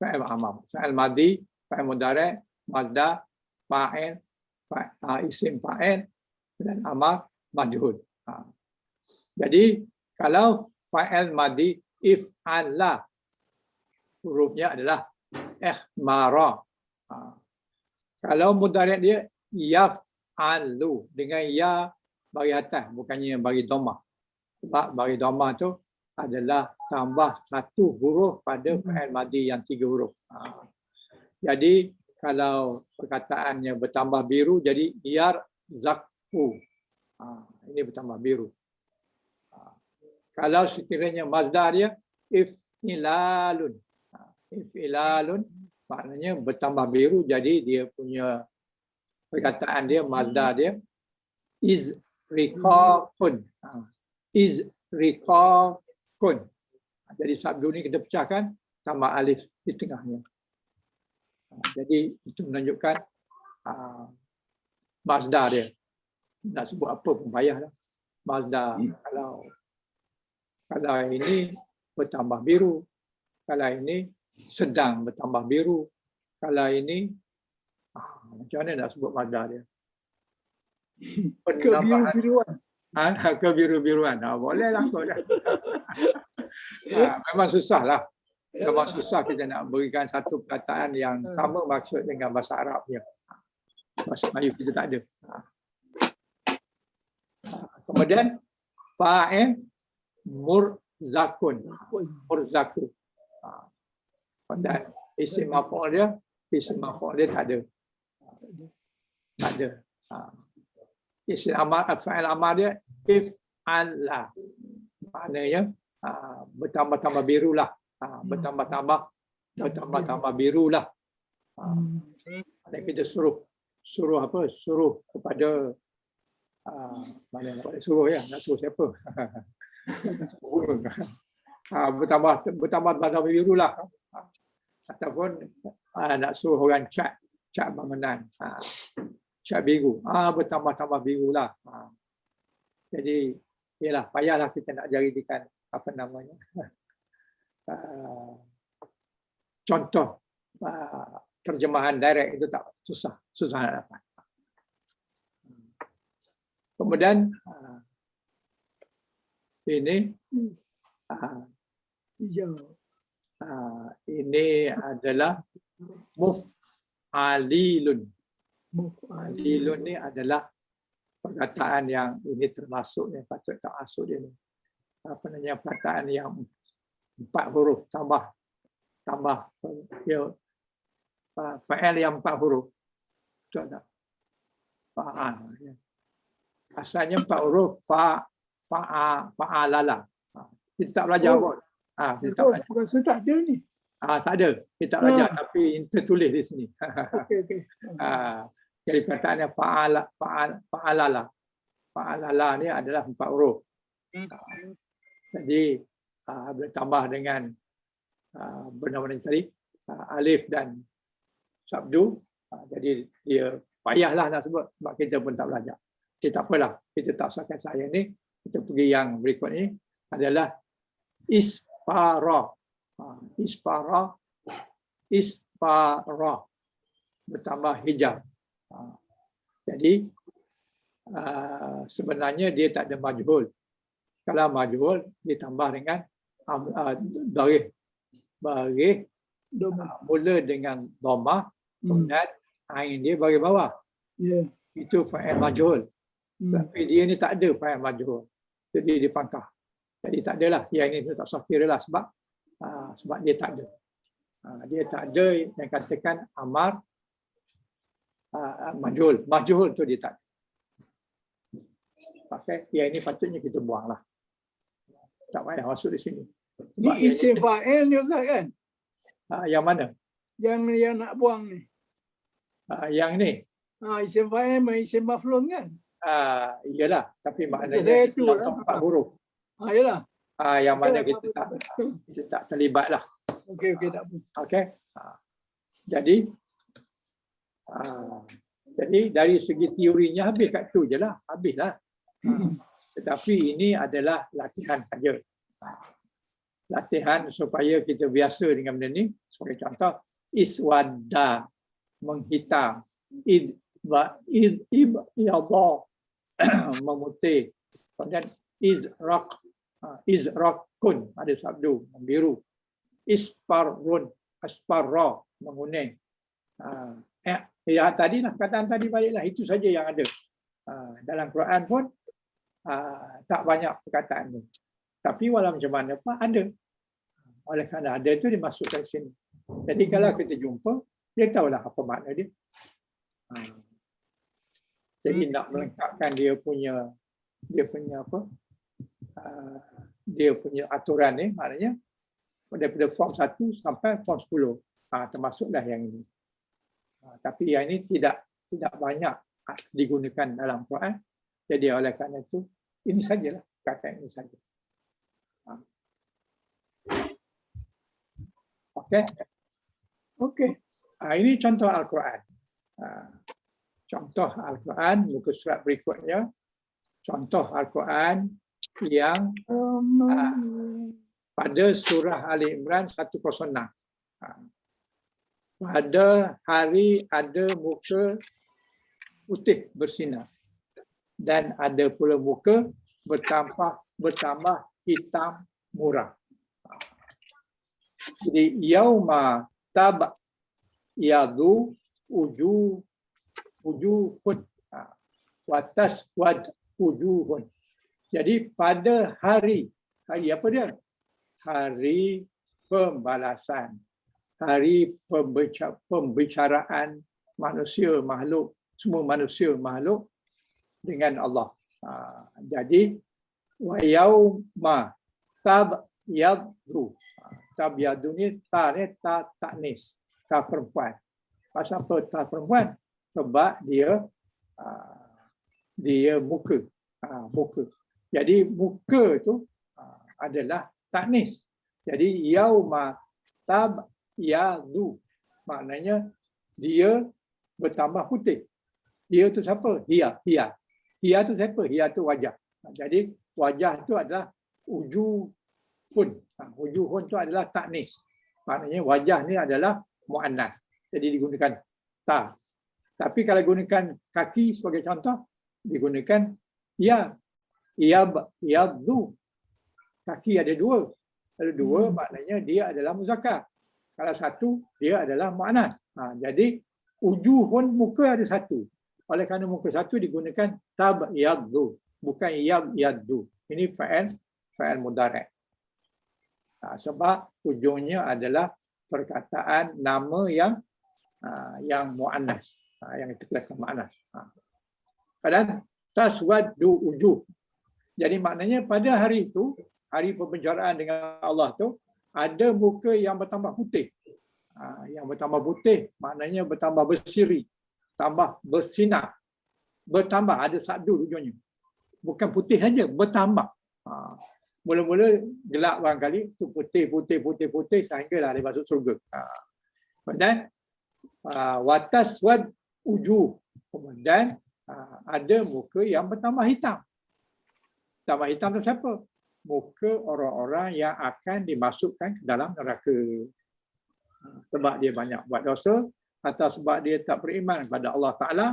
fa'il madhi, fa'il mudhari', mazda, fa'il, isim fa'il dan amar majhul. Jadi kalau fa'il madhi if'ala, hurufnya adalah ihmara. Kalau mudhari' dia yaf'alu, dengan ya bagi atas, bukannya bagi dhammah. Sebab bagi dhammah tu adalah tambah 1 huruf pada fa'il madhi yang 3 huruf. Jadi kalau perkataannya bertambah biru jadi yarzaqu. Ini bertambah biru. Kalau sekiranya masdar dia if'ilalun. If'ilalun maknanya bertambah biru, jadi dia punya perkataan dia, masdar dia izriqaqun. Izriqaqun. Jadi sabdu ni kita pecahkan tambah alif di tengahnya. Jadi itu menunjukkan masdar dia. Nak sebut apa pun payahlah. Masdar. Kalau ini bertambah biru, kalau ini sedang bertambah biru, kalau ini macam mana nak sebut masdar dia? Kebiru-biruan. Kebiru-biruan. Boleh lah. Memang susah lah. Memang susah kita nak berikan satu perkataan yang sama maksud dengan bahasa Arab dia. Bahasa Melayu kita tak ada. Kemudian fa'il murzakun. Murzakun. Dan isim maf'ul dia tak ada. Tak ada. Isim amar, fa'il amar dia if'ala. Maknanya bertambah-tambah birulah. Bertambah-tambah birulah. Dan kita suruh apa? Suruh kepada mana nak suruh ya? Nak suruh siapa? Bertambah birulah. Ataupun nak suruh orang cat bangunan. Cat biru. Bertambah-tambah birulah. Jadi ialah payahlah kita nak jadikan apa namanya? Contoh terjemahan direct itu tak susah nak dapat. Kemudian ini ini adalah muf'alilun. Muf'alilun ni adalah perkataan yang ini termasuk yang patut tak masuk dia ni. Apa namanya, perkataan yang 4 huruf tambah ya, fa'il yang 4 huruf. Betul tak? Fa'al. Asalnya 4 huruf fa'alala. Kita tak belajar pun. Kita tak belajar. Rasa tak ada ni. Tak ada. Kita tak belajar tapi tertulis di sini. Okey. Jadi perkataannya fa'alala. Fa'alala ni adalah 4 huruf. Jadi bertambah dengan benda-benda tadi alif dan sabdu. Jadi dia payahlah nak sebut sebab kita pun tak belajar. Kita tak apalah, kita tak usahkan saya ni. Kita pergi yang berikut ni adalah isfara. Isfara bertambah hijab. Jadi sebenarnya dia tak ada majhul. Kalau majhul ditambah dengan baris mula dengan dhammah, kemudian ain dia baris bawah. Itu fa'il majhul. Tapi dia ni tak ada fa'il majhul. Jadi dia pangkah. Jadi tak adalah. Yang ini tak usah kira lah sebab dia tak ada. Dia tak ada yang katakan amar majhul. Majhul tu dia tak ada. Pakai yang ini patutnya kita buanglah. Tak payah masuk di sini. Sebab ni isim fa'il ni Ustaz kan? Yang mana? Yang nak buang ni. Yang ni. Isim fa'il sama isim maf'ul kan? Iyalah, tapi maknanya saya tu 4 huruf. Yalah. Yang mana kita tak terlibat lah. Okey, tak apa. Okey. Jadi dari segi teorinya habis kat tu je lah. Habislah. Tetapi ini adalah latihan saja. Latihan supaya kita biasa dengan benda ni. Sebagai contoh, iswada, menghitam. Memutih. Kemudian izraqun, ada sabdu, biru. Isfarun, asfarra, menguning. Ya tadi lah, perkataan tadi baliklah. Itu saja yang ada. Dalam Quran pun tak banyak perkataan tu. Tapi walau macam mana pun ada. Oleh kerana ada itu dimasukkan sini. Jadi kalau kita jumpa, dia tahulah apa makna dia. Jadi nak melengkapkan dia punya dia punya apa? Dia punya aturan ni, maknanya daripada form 1 sampai form 10. Termasuklah yang ini. Tapi yang ini tidak banyak digunakan dalam Quran. Jadi oleh kerana itu, ini sajalah kata ini saja. Okey. Okey. Ini contoh Al-Quran. Contoh Al-Quran, muka surat berikutnya. Contoh Al-Quran yang pada surah Ali Imran 106. Pada hari ada muka putih bersinar dan ada pula muka bertambah hitam murah. Jadi yauma tabyadu wujuhun wa taswad wujuhun. Jadi pada hari apa dia? Hari pembalasan, hari pembicaraan manusia makhluk, semua manusia makhluk dengan Allah. Jadi wa yauma tabyadu. Tabyadu ni ta taknis, ta perempuan. Pasal apa ta perempuan? Sebab dia muka. Muka. Jadi muka tu adalah taknis. Jadi yauma tabyadu maknanya dia bertambah putih. Dia tu siapa? Hia. Hia tu siapa? Hia tu wajah. Jadi wajah tu adalah wujuhun. Wujuhun tu adalah taknis. Maknanya wajah ni adalah muannas. Jadi digunakan ta. Tapi kalau gunakan kaki sebagai contoh, digunakan yadu. Kaki ada dua. Kalau dua maknanya dia adalah muzakkar. Kalau satu dia adalah muannas. Jadi wujuhun muka ada satu. Oleh kerana muka satu digunakan tabyadu, bukan yadu. Ini fa'il mudhari'. Sebab ujungnya adalah perkataan nama yang muannas, yang itu kelas muannas. Kadang taswaddu wujuh. Jadi maknanya pada hari itu, hari pembicaraan dengan Allah tu, ada muka yang bertambah putih. Yang bertambah putih maknanya bertambah bersiri, tambah bersinar, bertambah, ada saddu ujungnya. Bukan putih saja, bertambah. Mula-mula gelap barangkali, tu putih sehinggalah dia masuk surga. Dan wataswad wujuh. Kemudian ada muka yang bertambah hitam. Tambah hitam tu siapa? Muka orang-orang yang akan dimasukkan ke dalam neraka. Sebab dia banyak buat dosa atau sebab dia tak beriman kepada Allah Ta'ala,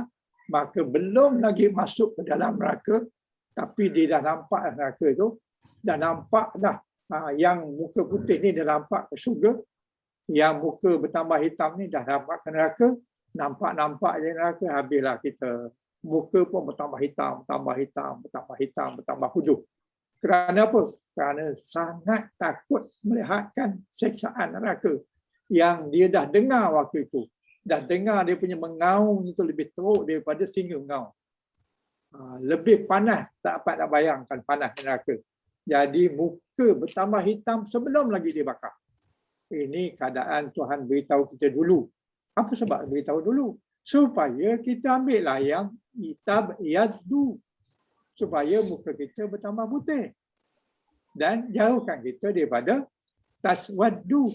maka belum lagi masuk ke dalam neraka, tapi dia dah nampak neraka tu, dah nampak dah yang muka putih ni dah nampak ke syurga, yang muka bertambah hitam ni dah nampak ke neraka, nampak je neraka, habislah kita. Muka pun bertambah hitam, bertambah hujung. Kerana apa? Kerana sangat takut melihatkan siksaan neraka yang dia dah dengar waktu itu. Dah dengar dia punya mengaung itu lebih teruk daripada singa mengaung. Lebih panas, tak dapat nak bayangkan panas neraka. Jadi muka bertambah hitam sebelum lagi dibakar. Ini keadaan Tuhan beritahu kita dulu. Apa sebab beritahu dulu? Supaya kita ambillah yang tabyadu, supaya muka kita bertambah putih dan jauhkan kita daripada taswaddu.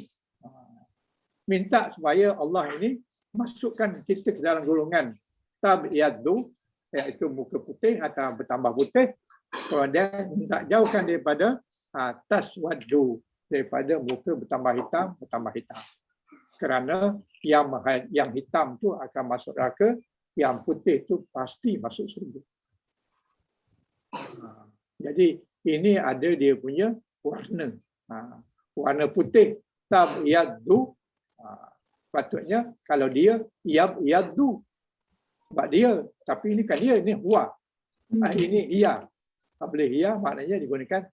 Minta supaya Allah ini masukkan kita ke dalam golongan tabyadu, iaitu muka putih atau bertambah putih, kemudian minta jauhkan daripada taswaddu, daripada muka bertambah hitam. Kerana yang hitam tu akan masuk neraka, yang putih tu pasti masuk surga. Jadi ini ada dia punya warna. Warna putih tabyadu. Patutnya kalau dia yadu, sebab dia, tapi ini kan dia, ini huwa. Ini ia. Boleh ia maknanya digunakan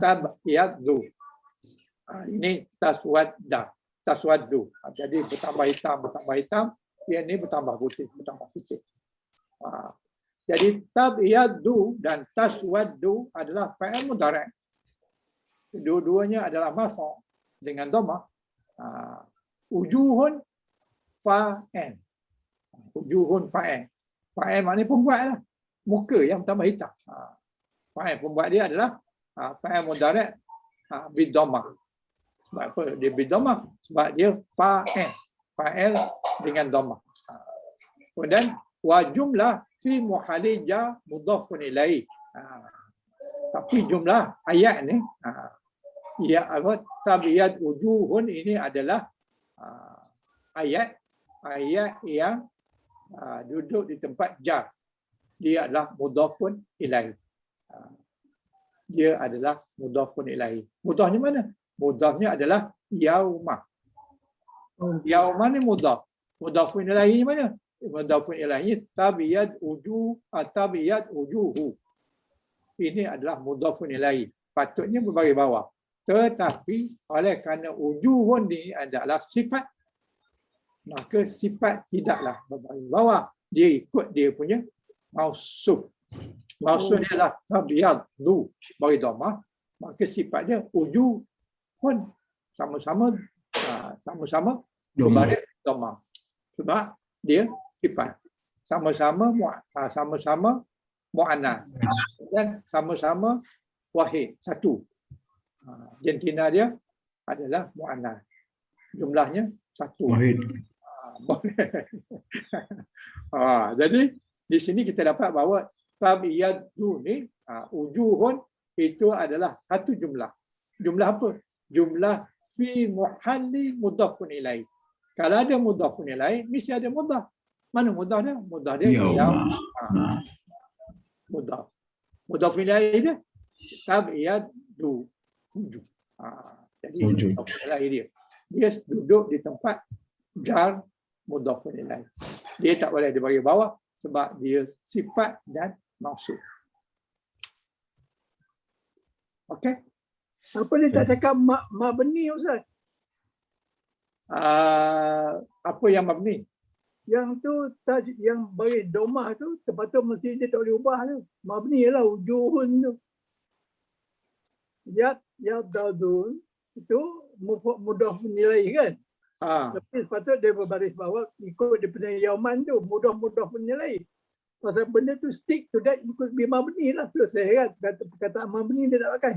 tabyadu. Ini taswaddu. Jadi bertambah hitam, yang ini bertambah putih. Jadi tabyaddu dan taswaddu adalah fa'il mudhari'. Dua-duanya adalah marfu' dengan dhammah. Wujuhun fa'il. Wujuhun fa'il. Fa'il maknanya pembuat lah. Muka yang tambah hitam. Fa'il pembuat dia adalah fa'il mudhari' bidhammah. Sebab apa dia bidhammah? Sebab dia fa'il. Fa'il dengan dhammah. Kemudian wa jumlah fi muhalija mudhafun ilaih. Tapi jumlah ayat ni ya apa tabiyat wujuhun ini adalah ayat yang duduk di tempat jar. Dia adalah mudhafun ilaih. Dia adalah mudhafun ilaih. Mudhafnya mana? Mudhafnya adalah yauma. Yauma ni mudhaf. Mudhafun ilaih mana? Mudhafun ilaih tabiyat wujuhu. Ini adalah mudhafun ilaih. Patutnya berbaris bawah. Tetapi oleh kerana wujuhun ini adalah sifat, maka sifat tidaklah berbaris bawah. Dia ikut dia punya mausuf. Mausuf dia adalah tabiyaddu baris dhammah. Maka sifat dia wujuhun. Sama-sama berbaris dhammah. Sebab dia sifat. Sama-sama mu'annas dan sama-sama wahid, satu. Jantina dia adalah mu'annas. Jumlahnya satu. Wahid. Jadi di sini kita dapat bahawa tabiyaddu ni wujuhun itu adalah satu jumlah. Jumlah apa? Jumlah fi muhalli mudhafun ilaih. Kalau ada mudhafun ilaih, mesti ada mudhaf. Mana mudhaf dia? Mudhaf dia mudhaf. Mudhaf ilaih dia tabiyaddu wujuh. Jadi mudhaf ilaih dia duduk di tempat jar mudhafun ilaih. Dia tak boleh dibagi bawah sebab dia sifat dan maksud. Okey? Apa dia tak cakap mabni Ustaz? Apa yang mabni? Yang tu yang bagi domah tu terpatut mesti dia tak boleh ubah tu. Mabni lah wujuhun tu. Yadadun itu mudah menilai kan? Tapi sepatut dia berbaris bawah ikut dia punya yauman tu, mudah menilai. Pasal benda tu stick to that ikut bi mabni lah. Tu saya kan perkataan mabni dia tak pakai.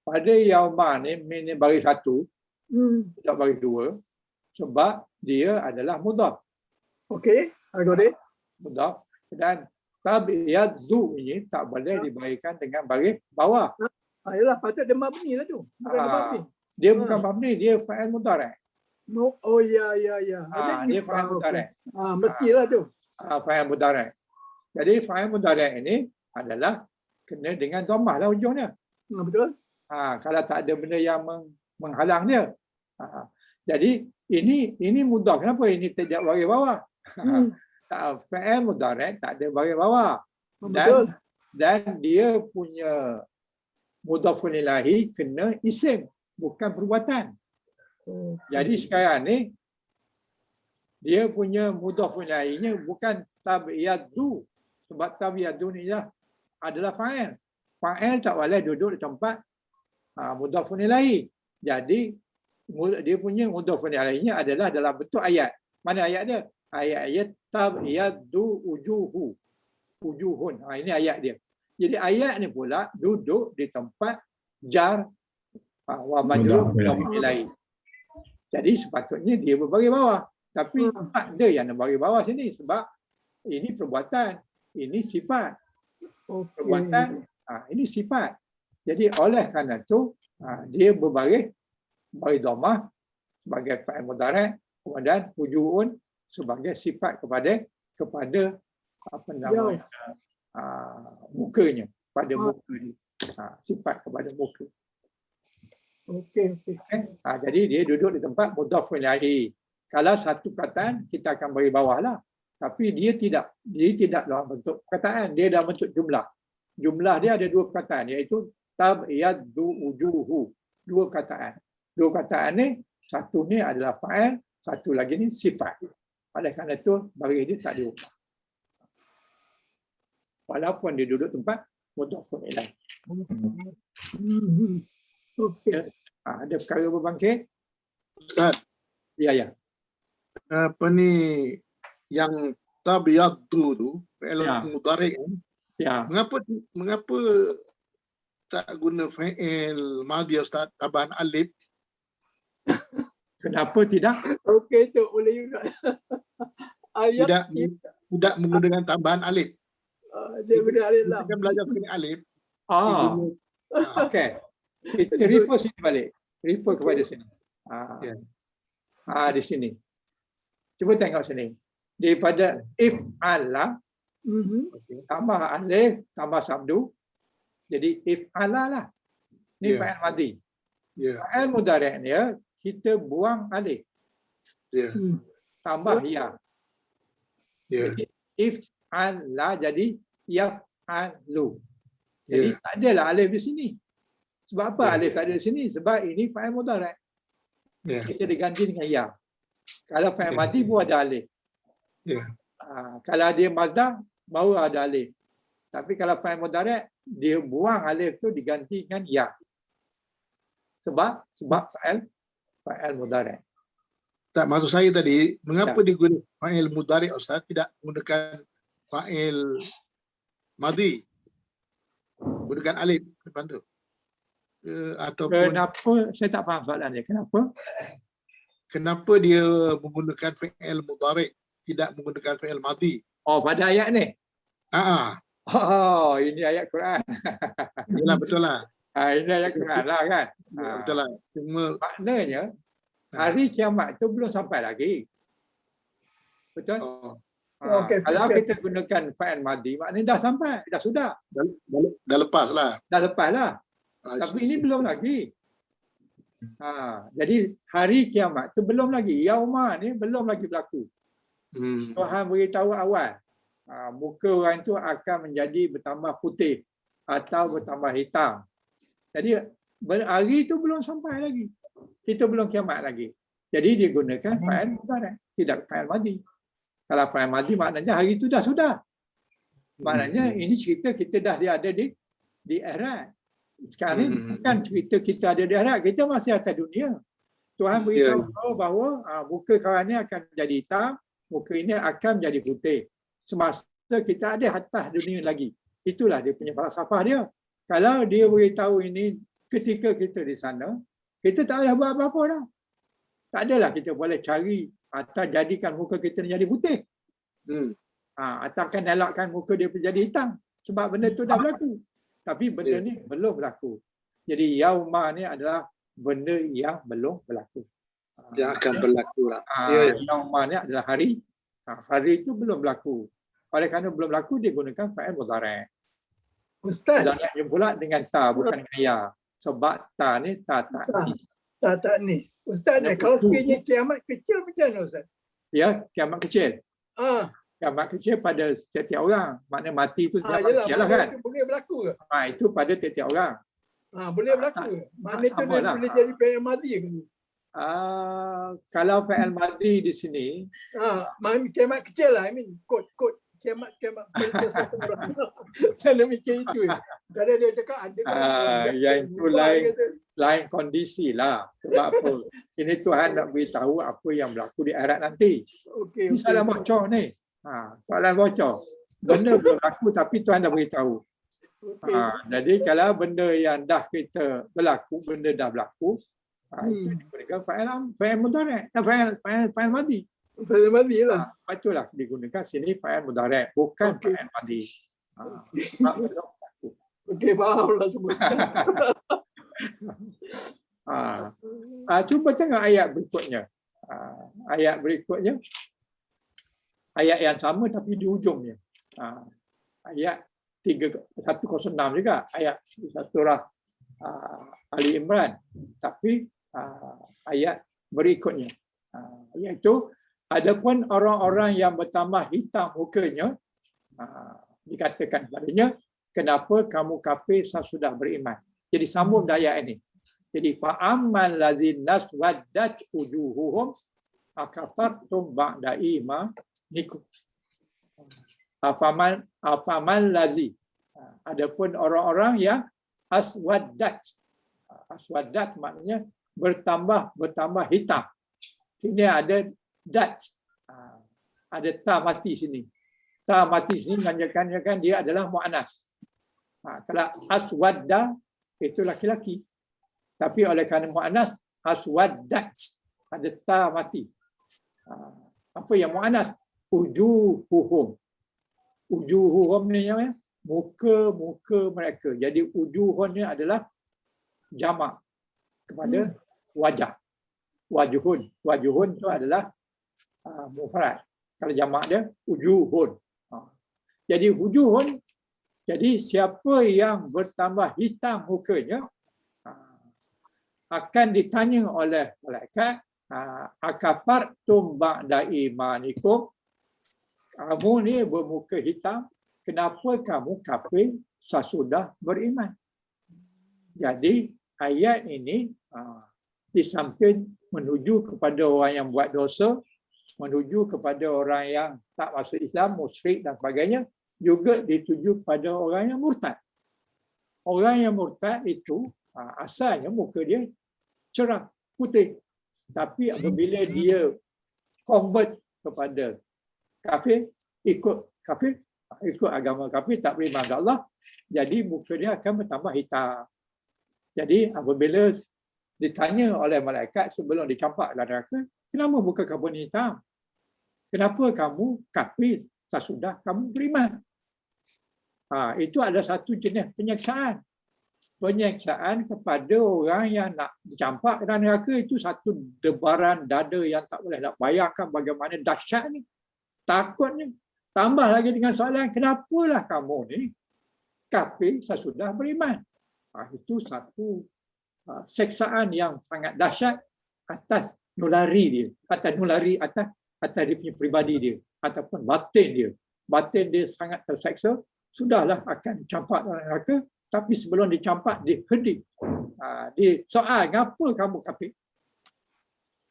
Pada yauman ni baris satu, tak baris dua. Sebab dia adalah mudhaf. Okey, I got it. Mudhaf. Dan tabiyaddu ini tak boleh dibarikan dengan baris bawah. Yalah, patut dia mabni lah tu. Bukan mabni. Dia bukan mabni, dia fa'il mudhari'. Oh ya. Dia fa'il mudhari'. Mestilah tu. Fa'il mudhari'. Jadi fa'il mudhari' ini adalah kena dengan dhammah lah ujungnya. Betul. Kalau tak ada benda yang menghalang dia. Jadi ini mudah. Kenapa ini tidak baris bawah? Fa'il mudhari' tak ada baris bawah. Dan dia punya mudhafun ilahi kena isim, bukan perbuatan. Jadi sekarang ni dia punya mudhafun ilahinya bukan tabiyaddu. Sebab tabiyaddu ni adalah fa'il. Fa'il tak boleh duduk di tempat mudhafun ilahi. Jadi dia punya mudhafun ilaihinya adalah dalam bentuk ayat. Mana ayat dia? Ayat tabiyaddu wujuhun. Ini ayat dia. Jadi ayat ni pula duduk di tempat jar wa majrur ilaih. Jadi sepatutnya dia berbaris bawah. Tapi tak ada yang nak baris bawah sini sebab ini perbuatan, ini sifat. Perbuatan, ini sifat. Jadi oleh kerana itu dia baris dhammah sebagai fa'il mudhari', kemudian wujuhun sebagai sifat kepada apa namanya mukanya, pada muka dia. Sifat kepada muka. Okey. Jadi dia duduk di tempat mudhafun ilaihi. Kalau satu kataan kita akan bagi bawah lah. Tapi dia tidak dalam bentuk perkataan, dia dalam bentuk jumlah. Jumlah dia ada dua perkataan, iaitu tabyaddu wujuhu. Dua perkataan. Dua perkataan ni, satu ni adalah fa'il, satu lagi ni sifat. Oleh kerana itu baris dia tak diubah. walaupun dia duduk tempat mudhafun ilaih. Okey. Ada perkara berbangkit? Ustaz, Ya. apa ni yang tabyaddu tu fi'il Ya. mudhari' kan? Ya. Mengapa tak guna fi'il madhi Ustaz, tambahan alif? Kenapa tidak? Okey tu boleh juga. Ayat Tidak menggunakan tambahan alif. dia benda alif Kita lam. kan belajar fikir alif. Okey. Kita refer sini balik. Refer kepada sini. Ya. Di sini. Cuba tengok sini. Daripada if'ala, tambah alif, tambah sabdu. Jadi if'ala lah. Ni Ya. fa'il madhi. Ya. Fa'il mudhari' dia, kita buang alif. Ya. Tambah ya. Ya. Jadi if'ala jadi yaf'alu. Jadi Ya. tak adalah alif di sini. Sebab apa Ya. alif tak ada di sini? Sebab ini fa'il mudhari'. Ya. Kita diganti dengan ya. Kalau fa'il Ya. madhi pun ada alif. Ya. Kalau dia mazdah baru ada alif. Tapi kalau fa'il mudhari' dia buang alif tu diganti dengan ya. Sebab fa'il mudhari'. Tak, maksud saya tadi, mengapa digunakan fa'il mudhari' Ustaz, tidak menggunakan fa'il madhi? Gunakan alif depan tu. Ataupun Kenapa? Saya tak faham soalan dia. Kenapa dia menggunakan fi'il mudhari', tidak menggunakan fi'il madhi? pada ayat ni? Ini ayat Quran. Yalah, betul lah. Ini ayat Quran lah kan. Betul lah. Cuma Maknanya hari kiamat tu belum sampai lagi. Betul? Okey, Kalau okey. kita gunakan fa'il madhi, maknanya dah sampai, dah sudah. dah lepas lah. Dah lepas lah. Tapi ini belum lagi. Jadi hari kiamat tu belum lagi. Yaumah ni belum lagi berlaku. Tuhan beritahu awal. Muka orang tu akan menjadi bertambah putih atau bertambah hitam. Jadi hari tu belum sampai lagi. Kita belum kiamat lagi. Jadi digunakan fa'il mudhari', tidak fa'il madhi. Kalau fa'il madhi maknanya hari tu dah sudah. Maknanya ini cerita kita dah ada di akhirat. Sekarang ni bukan cerita kita ada di akhirat, kita masih atas dunia. Tuhan beritahu bahawa muka kawan ni akan menjadi hitam, muka ini akan menjadi putih. Semasa kita ada atas dunia lagi. Itulah dia punya falsafah dia. Kalau dia beritahu ini ketika kita di sana, kita tak ada buat apa-apa dah. Tak adalah kita boleh cari atau jadikan muka kita menjadi putih. Atau akan elakkan muka dia menjadi hitam. Sebab benda tu dah berlaku. Tapi benda ni belum berlaku. Jadi yaumah ni adalah benda yang belum berlaku. Yang akan berlaku lah. Yaumah ni adalah hari. Hari itu belum berlaku. Oleh kerana belum berlaku, dia gunakan fa'il mudhari'. Ustaz. Dan yang pula dengan ta, bukan dengan ya. Sebab ta ni ta ta'nis. Ta ta'nis. Ustaz, kalau sekiranya kiamat kecil macam mana Ustaz? Ya, kiamat kecil. Kiamat kecil pada setiap orang. Maknanya mati itu kiamat kecil lah kan. Boleh berlaku ke? Itu pada setiap orang. Boleh berlaku ke? Maknanya itu boleh jadi fi'il madhi ke? Kalau fa'il madhi di sini, kiamat kecil lah. Kod kiamat saya nak mikir itu. Kadang dia cakap ada yang itu lain kondisi lah. Sebab apa? Ini Tuhan nak beritahu apa yang berlaku di akhirat nanti. Ini soalan bocor ni. Soalan bocor. Benda belum berlaku tapi Tuhan dah beritahu. Jadi kalau benda yang dah kita berlaku, benda dah berlaku, itu digunakan fa'il mudhari', fa'il madhi. Fa'il madhi lah. Itulah digunakan sini fa'il mudhari', bukan fa'il madhi. Okey, faham lah semua. Cuba tengok ayat berikutnya. Ayat berikutnya. Ayat yang sama tapi di ujungnya. Ayat 106 juga. Ayat surah Ali Imran. Tapi ayat berikutnya. Iaitu, adapun orang-orang yang bertambah hitam mukanya, dikatakan padanya, kenapa kamu kafir sesudah beriman? Jadi sambung ayat ini. Jadi fa'ammal ladzina swaddat wujuhuhum akafartum ba'da imanikum. Afaman lazi. Adapun orang-orang yang aswadat. Aswadat maknanya bertambah hitam. Sini ada dat. Ada ta mati sini. Ta mati sini menandakan dia adalah mu'anas. Kalau aswadda itu laki-laki. Tapi oleh kerana mu'anas, aswadat. Ada ta mati. Apa yang mu'anas? Ujuhuhum. Ujuhuhum ni namanya muka-muka mereka. Jadi ujuhun ni adalah jamak kepada wajah. Wajuhun. Wajuhun itu adalah mufrad. Kalau jamak dia ujuhun. Jadi ujuhun, jadi siapa yang bertambah hitam mukanya akan ditanya oleh malaikat, akafartum ba'da imanikum, kamu ni bermuka hitam, kenapa kamu kafir sesudah beriman? Jadi ayat ini di samping menuju kepada orang yang buat dosa, menuju kepada orang yang tak masuk Islam, musyrik dan sebagainya, juga dituju kepada orang yang murtad. Orang yang murtad itu asalnya muka dia cerah, putih. Tapi apabila dia convert kepada kafir, ikut agama kafir, tak beriman kepada Allah, jadi muka dia akan bertambah hitam. Jadi apabila ditanya oleh malaikat sebelum dicampak dalam neraka, kenapa muka kamu ni hitam? Kenapa kamu kafir sesudah kamu beriman? Itu ada satu jenis penyiksaan. Penyiksaan kepada orang yang nak dicampak dalam neraka, itu satu debaran dada yang tak boleh nak bayangkan bagaimana dahsyat ni. Takutnya. Tambah lagi dengan soalan, kenapalah kamu ni kafir sesudah beriman? Itu satu seksaan yang sangat dahsyat atas nulari dia. Atas dia punya peribadi dia. Ataupun batin dia. Batin dia sangat terseksa. Sudahlah akan dicampak dalam neraka. Tapi sebelum dicampak, dihedik. Dia soal, kenapa kamu kafir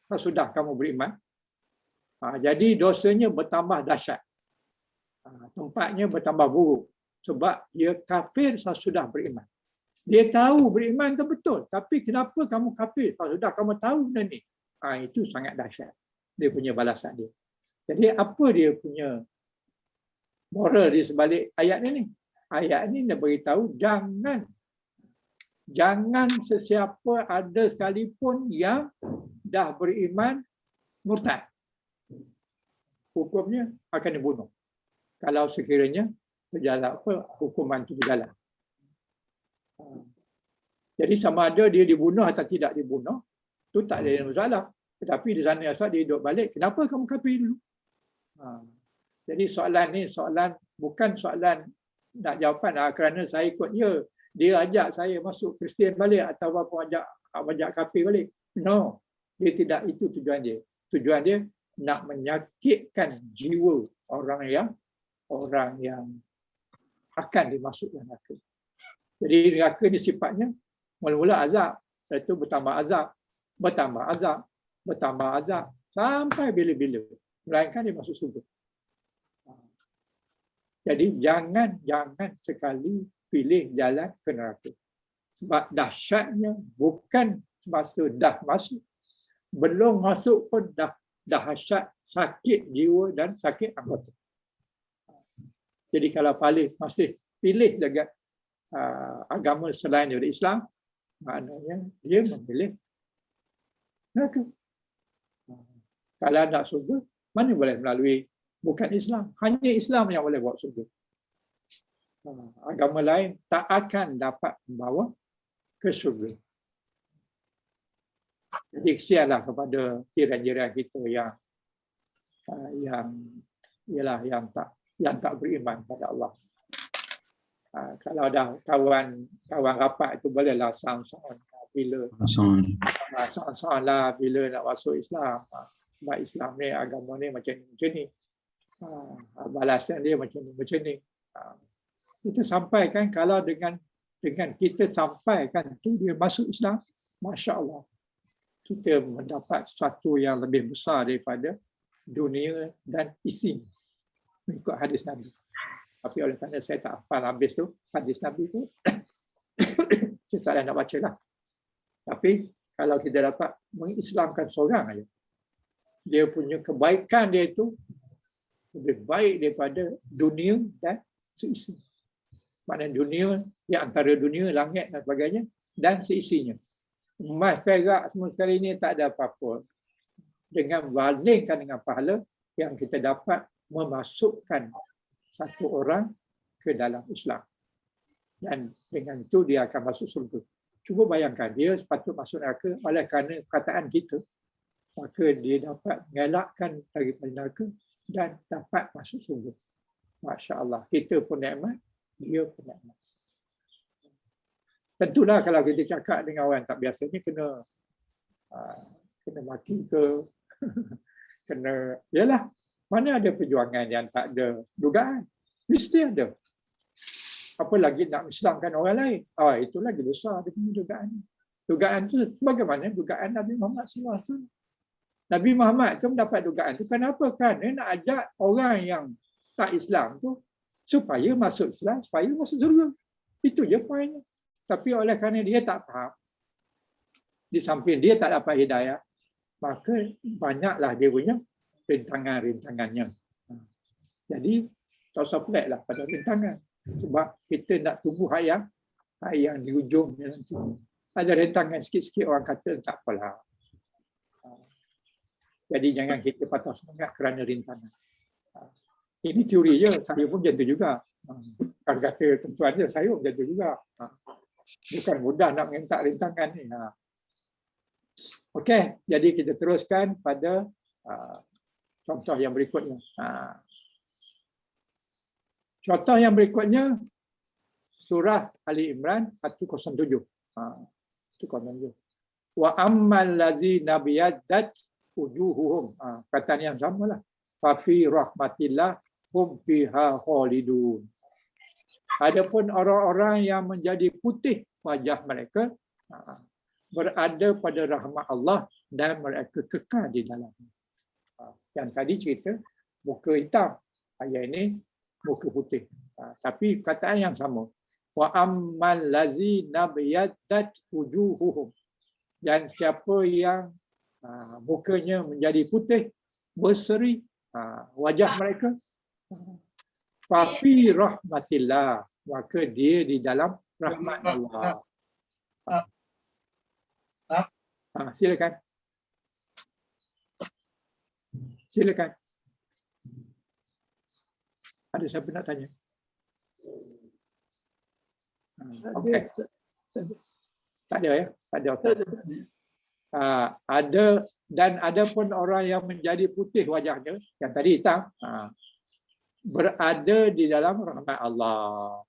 sesudah kamu beriman? Jadi dosanya bertambah dahsyat. Tempatnya bertambah buruk. Sebab dia kafir sesudah beriman. Dia tahu beriman itu betul. Tapi kenapa kamu kafir sesudah kamu tahu benda ni? Itu sangat dahsyat. Dia punya balasan dia. Jadi apa dia punya moral di sebalik ayat ini? Ayat ini dia beritahu jangan sesiapa ada sekalipun yang dah beriman murtad. Hukumnya akan dibunuh. Kalau sekiranya berjalan hukuman itu berjalan. Jadi sama ada dia dibunuh atau tidak dibunuh, itu tak ada masalah. Tetapi di sana asal dia hidup balik, kenapa kamu kafir dulu? Jadi soalan ni bukan soalan nak jawapan kerana saya ikut dia ajak saya masuk Kristian balik atau apa ajak kafir balik. No, dia tidak, itu tujuan dia. Tujuan dia nak menyakitkan jiwa orang yang akan dimasukkan neraka. Jadi neraka ni sifatnya mula-mula azab, lepas itu bertambah azab sampai bila-bila, melainkan dia masuk surga. Jadi jangan sekali pilih jalan ke neraka. Sebab dahsyatnya bukan semasa dah masuk, belum masuk pun dah dahsyat, sakit jiwa dan sakit anggota. Jadi kalau masih pilih jaga agama selain daripada Islam, maknanya dia memilih neraka. Kalau nak surga, mana boleh melalui bukan Islam. Hanya Islam yang boleh bawa surga. Agama lain tak akan dapat membawa ke surga. Jadi kesianlah kepada jiran-jiran kita yang tak beriman pada Allah. Kalau dah kawan rapat itu bolehlah sound bila bila nak masuk Islam. Sebab Islam ni, agama ni macam ni. Balasan dia macam ni. Kita sampaikan, kalau dengan kita sampaikan tu dia masuk Islam, Masya Allah, kita mendapat sesuatu yang lebih besar daripada dunia dan isinya. mengikut hadis Nabi. Tapi oleh kerana saya tak hafal habis tu hadis Nabi tu, saya tak nak baca lah. Tapi kalau kita dapat mengislamkan seorang aja, dia punya kebaikan dia itu lebih baik daripada dunia dan seisi. Maknanya dunia, di antara dunia, langit dan sebagainya, dan seisinya. Emas, perak, semua sekali ini tak ada apa-apa. Dengan bandingkan dengan pahala yang kita dapat memasukkan satu orang ke dalam Islam. Dan dengan itu dia akan masuk surga. Cuba bayangkan, dia sepatut masuk neraka oleh kerana perkataan kita, maka dia dapat mengelakkan daripada neraka dan dapat masuk surga. Masya Allah, kita pun nikmat, dia pun nikmat. Tentulah kalau kita cakap dengan orang tak biasa ni kena maki ke, kena, yalah, mana ada perjuangan yang tak ada dugaan? Mesti ada. Apa lagi nak Islamkan orang lain? Itu lagi besar dia punya dugaan. Dugaan tu bagaimana dugaan Nabi Muhammad SAW. Nabi Muhammad tu mendapat dugaan tu kenapa? Kerana nak ajak orang yang tak Islam tu supaya masuk Islam, supaya masuk surga. Itu je poinnya. Tapi oleh kerana dia tak faham, di samping dia tak dapat hidayah, maka banyaklah dia punya rintangan-rintangannya. Jadi tak usah pelik lah pada rintangan. Sebab kita nak tunggu hayang di ujungnya nanti. Ada rintangan sikit-sikit orang kata tak apalah. Jadi jangan kita patah semangat kerana rintangan. Ini teori je, saya pun macam tu juga. Kalau kata tentuan je, saya pun macam tu juga. Bukan mudah nak minta rintangan ni. Okey, jadi kita teruskan pada contoh yang berikutnya. Contoh yang berikutnya, surah Ali Imran 107. 107. Wa ammal ladzina biyaddat wujuhuhum. Kataan yang samalah. Fa fi rahmatillah hum fiha khalidun. Adapun orang-orang yang menjadi putih wajah mereka berada pada rahmat Allah dan mereka kekal di dalamnya. Yang tadi cerita muka hitam, ayat ini muka putih. Tapi kataan yang sama. Wa ammal ladzina biyaddat wujuhuhum. Dan siapa yang mukanya menjadi putih, berseri wajah mereka, fa fi rahmatillah, maka dia di dalam rahmat Allah. Silakan. Silakan. Ada siapa nak tanya? Okey. Tak ada ya? Tak ada. Okay. Ada dan ada pun orang yang menjadi putih wajahnya, yang tadi hitam, berada di dalam rahmat Allah.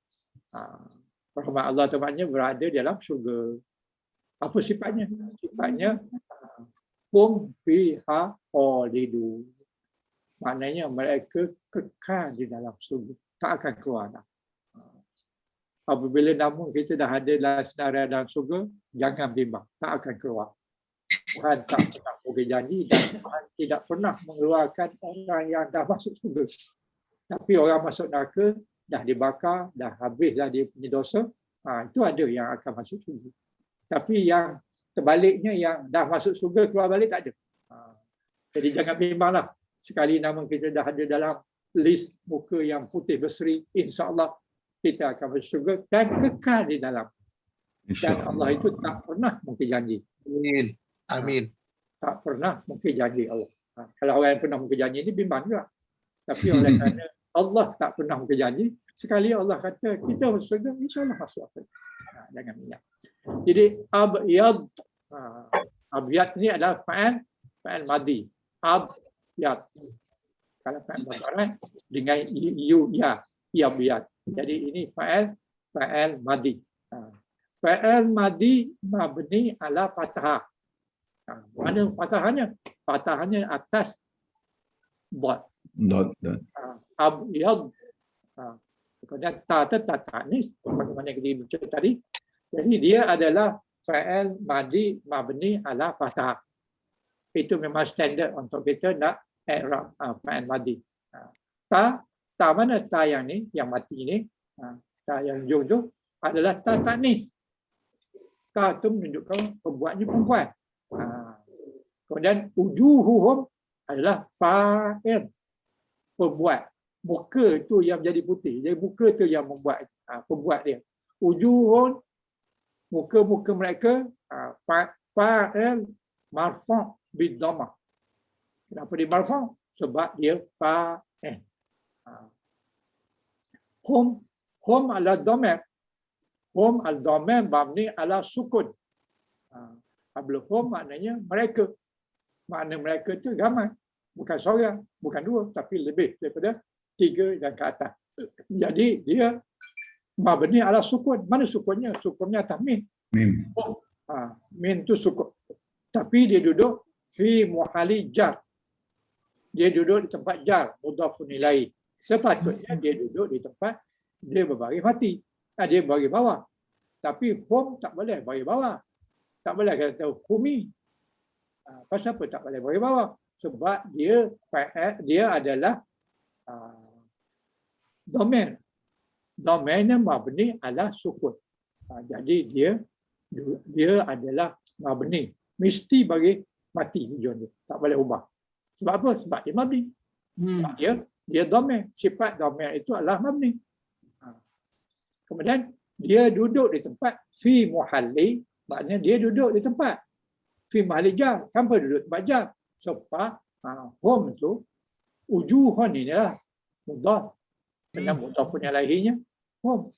Rahmat Allah tu maknanya berada di dalam syurga. Apa sifatnya? Sifatnya hum fiha khalidun. Maknanya mereka kekal di dalam surga, tak akan keluar dah. Apabila namun kita dah ada dalam senarai dalam surga, jangan bimbang, tak akan keluar. Tuhan tak pernah bagi janji dan Tuhan tidak pernah mengeluarkan orang yang dah masuk surga. Tapi orang masuk neraka, dah dibakar, dah habislah dia punya dosa, itu ada yang akan masuk surga. Tapi yang terbaliknya, yang dah masuk surga keluar balik tak ada. Jadi jangan bimbanglah. Sekali nama kita dah ada dalam list muka yang putih berseri, insya-Allah kita akan masuk surga dan kekal di dalam. Dan Allah itu tak pernah mungkin janji. Amin. Amin. Tak pernah mungkin janji Allah. Kalau orang yang pernah mungkin janji ini bimbang juga. Tapi oleh kerana Allah tak pernah mungkin janji, sekali Allah kata kita masuk surga, insya-Allah masuk. Jangan minyak. Jadi abyad. Abyad ni adalah fa'al madi. Abyad. Kalau fa'al mudhari dengan ya abyad. Jadi ini fa'al madi. Fa'al madi mabni ala fathah. Mana fathahnya? Fathahnya atas dot. Abyad. Kemudian ta tanis bagaimana kita baca tadi. Jadi dia adalah fa'al madi mabni ala fathah. Itu memang standard untuk kita nak i'rab fa'al madi. Ta Ta mana ta yang ni, yang mati ni? Ta yang hujung tu adalah ta taknis. Ta tu menunjukkan pembuatnya perempuan. Kemudian wujuhuhum adalah fa'il, pembuat. Muka tu yang jadi putih. Jadi muka tu yang membuat, pembuat dia. Wujuhun, muka-muka mereka, fa'il marfu' bid-dhammah. Kenapa dia marfu'? Sebab dia fa'il. Hum ala dhamir. Hum al-dhamir mabni ala sukun. Bila hum maknanya mereka. Makna mereka tu ramai. Bukan seorang, bukan dua, tapi lebih daripada 3 dan ke atas. Jadi dia mabni ala sukun. Mana sukunnya? Sukunnya atas min. Mim. Min tu sukun. Tapi dia duduk fi muhali jar. Dia duduk di tempat jar, mudhafun ilaih. Sepatutnya dia duduk di tempat dia berbaris mati. Dia baris bawah. Tapi hum tak boleh baris bawah. Tak boleh kata humi. Pasal apa tak boleh baris bawah? Sebab dia adalah domain. Domainnya mabni ala sukun. Jadi dia adalah mabni. Mesti bagi mati hujung dia. Tak boleh ubah. Sebab apa? Sebab dia mabni. Dia domain. Sifat domain itu adalah mabni. Kemudian dia duduk di tempat fi muhalli. Maknanya dia duduk di tempat fi muhalli jar. Kenapa duduk tempat jar? Sebab hum tu wujuhun ini adalah mudhaf. Dengan mudhafun ilaihnya hum.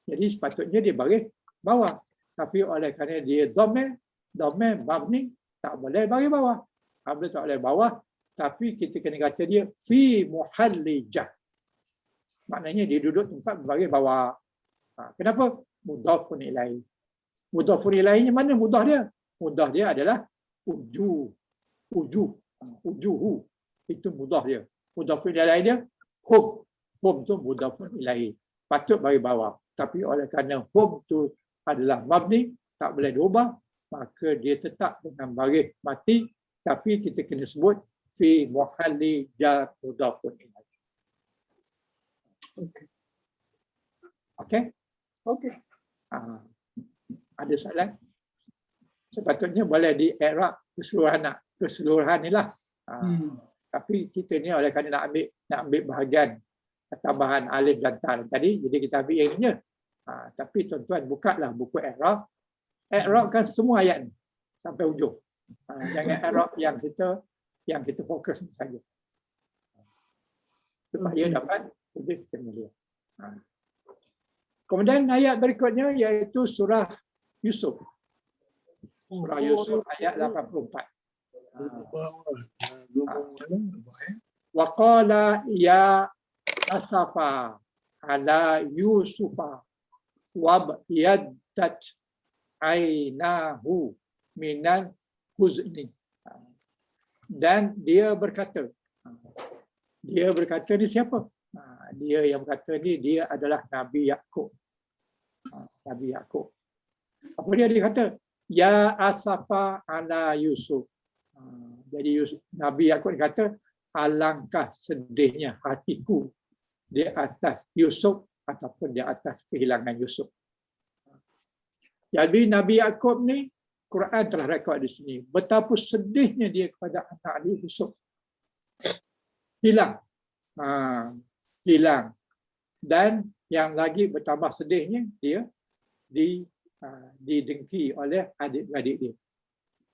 Jadi sepatutnya dia baris bawah. Tapi oleh kerana dia domain mabni, tak boleh baris bawah. Bila tak boleh bawah, tapi kita kena kata dia fi muhalli jar. Maknanya dia duduk tempat baris bawah. Kenapa? Mudhafun ilaih. Mudhafun ilaihnya mana mudah dia? Mudah dia adalah ujuhu. Itu mudah dia. Mudhafun ilaih dia hum. Hum tu mudhafun ilaih. Patut bagi bawah. Tapi oleh kerana hum tu adalah mabni, tak boleh diubah, maka dia tetap dengan baris mati, tapi kita kena sebut fi muhalli jar mudhafun ilaih. Okey. Ada soalan? Sepatutnya boleh di i'rab keseluruhan inilah. Tapi kita ni oleh kerana nak ambil bahagian tambahan alif dan ta tadi, jadi kita ambil yang ini. Tapi tuan-tuan bukalah buku i'rab. I'rab kan semua ayat ni sampai hujung. Jangan i'rab yang kita fokus saja. Supaya dapat lebih familiar. Kemudian ayat berikutnya iaitu surah Yusuf. Surah Yusuf ayat 84. Wa qala ya asafa ala Yusufa wa yaddat ainahu minal huzni. Dan dia berkata ni siapa? Dia yang berkata ni dia adalah Nabi Yaqub. Nabi Yaqub. Apa dia kata? Ya asafa ala Yusuf. Jadi Nabi Yaqub kata, alangkah sedihnya hatiku di atas Yusuf ataupun di atas kehilangan Yusuf. Jadi Nabi Yaqub ni, Quran telah rekod di sini, betapa sedihnya dia kepada anak dia Yusuf. Hilang. Dan yang lagi bertambah sedihnya, dia didengki oleh adik-adik dia.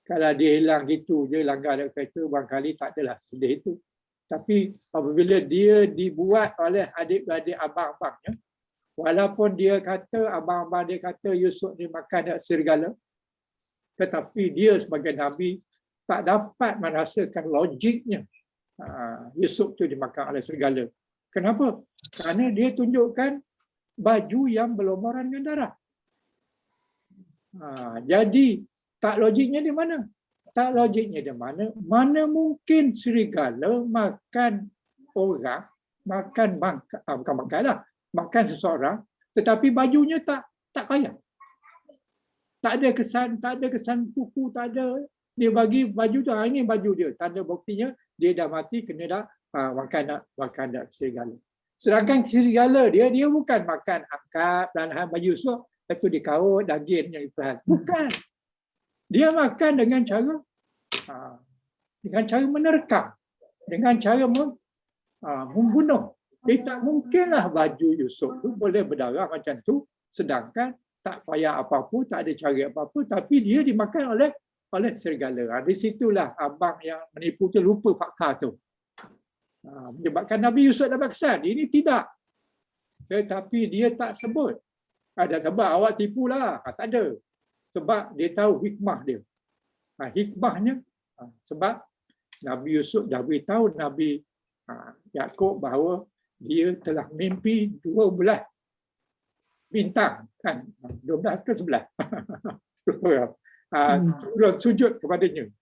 Kalau dia hilang gitu je, langgar ada kereta, barangkali tak adalah sedih itu. Tapi apabila dia dibuat oleh adik-adik abang-abangnya, walaupun dia kata, abang-abang dia kata Yusuf ni makan serigala, tetapi dia sebagai Nabi tak dapat merasakan logiknya Yusuf tu dimakan oleh serigala. Kenapa? Kerana dia tunjukkan baju yang berlumuran dengan darah. Jadi tak logiknya di mana? Tak logiknya di mana? Mana mungkin serigala makan orang, makan bukan makan lah, makan seseorang, tetapi bajunya tak kaya. Tak ada kesan kuku, tak ada. Dia bagi baju tu, ini baju dia. Tanda buktinya dia dah mati kena dah makan serigala. Sedangkan serigala dia bukan makan angkat dan baju Yusuf, lepas tu dikaut daging yang itu. Bukan. Dia makan dengan cara menerkam, dengan cara membunuh. Tak mungkinlah baju Yusuf tu boleh berdarah macam tu, sedangkan tak payah apa-apa, tak ada cara apa-apa, tapi dia dimakan oleh serigala. Di situlah abang yang menipu tu lupa fakta tu. Menyebabkan Nabi Yusuf dapat kesan. Ini tidak. Tetapi dia tak sebut. Ada sebab awak tipulah. Tak ada. Sebab dia tahu hikmah dia. Hikmahnya sebab Nabi Yusuf dah beritahu Nabi Yaakob bahawa dia telah mimpi 12 bintang, kan? 12 ke 11. Turun sujud kepadanya.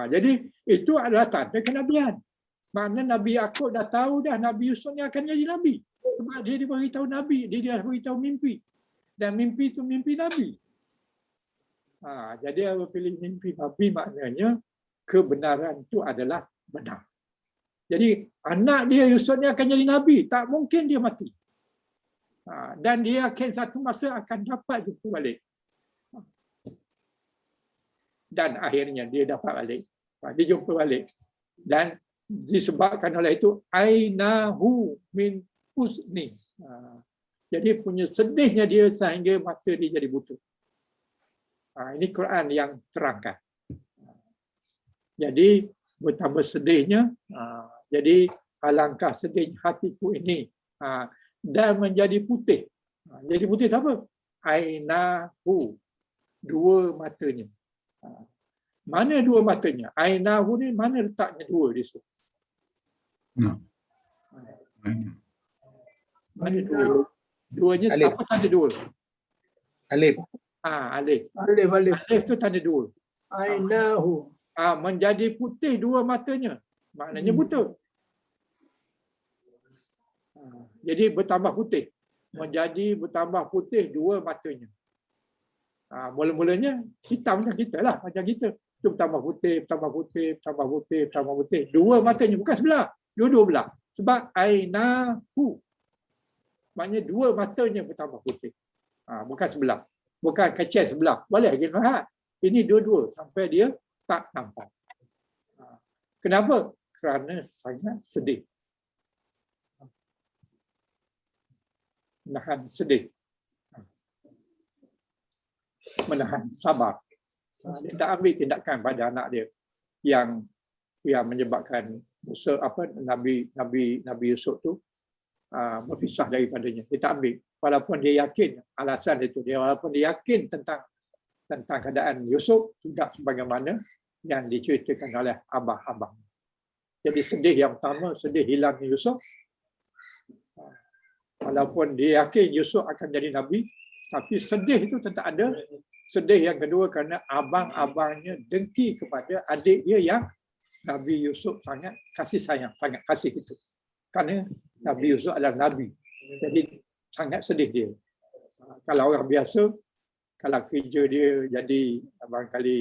Jadi itu adalah tanda kenabian. Makna Nabi Yaakob dah tahu dah Nabi Yusuf ni akan jadi Nabi. Sebab dia diberitahu Nabi, dia dah beritahu mimpi. Dan mimpi itu mimpi Nabi. Jadi apabila mimpi Nabi maknanya kebenaran itu adalah benar. Jadi anak dia Yusuf ni akan jadi Nabi. Tak mungkin dia mati. Dan dia akan satu masa akan dapat jumpa balik. Dan akhirnya dia dapat balik. Dia jumpa balik. Dan disebabkan oleh itu, ainahu min husni. Jadi punya sedihnya dia sehingga mata dia jadi buta. Ini Quran yang terangkan. Jadi bertambah sedihnya, jadi alangkah sedih hatiku ini, dan menjadi putih. Jadi putih apa? Ainahu, dua matanya. Mana dua matanya? Ainahu ni mana letaknya dua di situ? Mana dua? Duanya Alif. apa tanda dua? Alif. Alif. Alif. Alif tu tanda dua. Ainahu. Menjadi putih dua matanya. Maknanya buta. Jadi bertambah putih. Menjadi bertambah putih dua matanya. Mula-mulanya hitam macam kita lah. Macam kita. Itu bertambah putih, bertambah putih, bertambah putih, bertambah putih. Dua matanya. Bukan sebelah. Dua-dua belah. Sebab ainahu. Maknanya dua matanya bertambah putih. Bukan sebelah. Bukan kecil sebelah. Boleh lagi lihat. Ini dua-dua. Sampai dia tak nampak. Kenapa? Kerana sangat sedih. Menahan sedih. Menahan sabar. Dia tak ambil tindakan pada anak dia yang menyebabkan Nabi Yusuf tu berpisah daripadanya. Dia tak ambil. Walaupun dia yakin alasan itu. Walaupun dia yakin tentang keadaan Yusuf tidak sebagaimana yang diceritakan oleh abang-abang. Jadi sedih yang pertama, sedih hilangnya Yusuf. Walaupun dia yakin Yusuf akan jadi Nabi, tapi sedih itu tetap ada. Sedih yang kedua kerana abang-abangnya dengki kepada adik dia yang Nabi Yusuf sangat kasih sayang, sangat kasih itu. Kerana Nabi Yusuf adalah Nabi. Jadi sangat sedih dia. Kalau orang biasa, kalau kerja dia jadi barangkali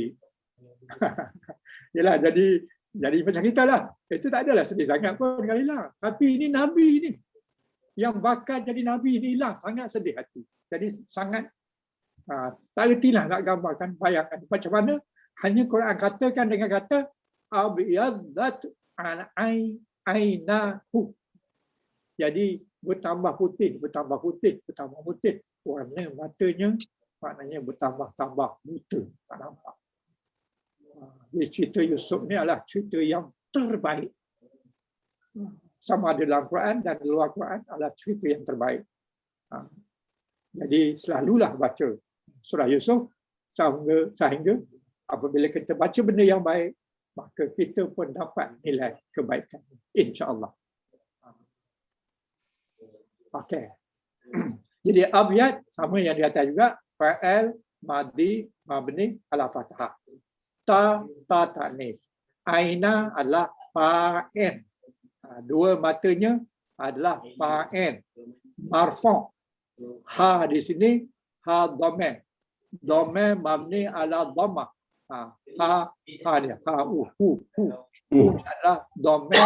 yalah jadi macam kita lah. Itu tak adalah sedih sangat pun kali lah. Tapi ini Nabi ni. Yang bakal jadi Nabi ni hilang. Sangat sedih hati. Jadi sangat tak retilah nak gambarkan, bayangkan macam mana. Hanya Quran katakan dengan kata abyadat ainahu. Jadi bertambah putih. Warna matanya maknanya bertambah-tambah buta. Tak nampak. Jadi cerita Yusuf ni adalah cerita yang terbaik. Sama ada dalam Quran dan luar Quran adalah cerita yang terbaik. Jadi selalulah baca surah Yusuf sehingga apabila kita baca benda yang baik, maka kita pun dapat nilai kebaikan. InsyaAllah. Okey. Jadi abyad sama yang di atas juga. Fa'al, madi, mabni, ala fathah. Ta ta'nis. Aina adalah fa'in. Dua matanya adalah fa'in. Marfu'. Ha di sini, ha dhamma. Dhamma mabni ala dhamma. Ha dia. Ha hu adalah dhamma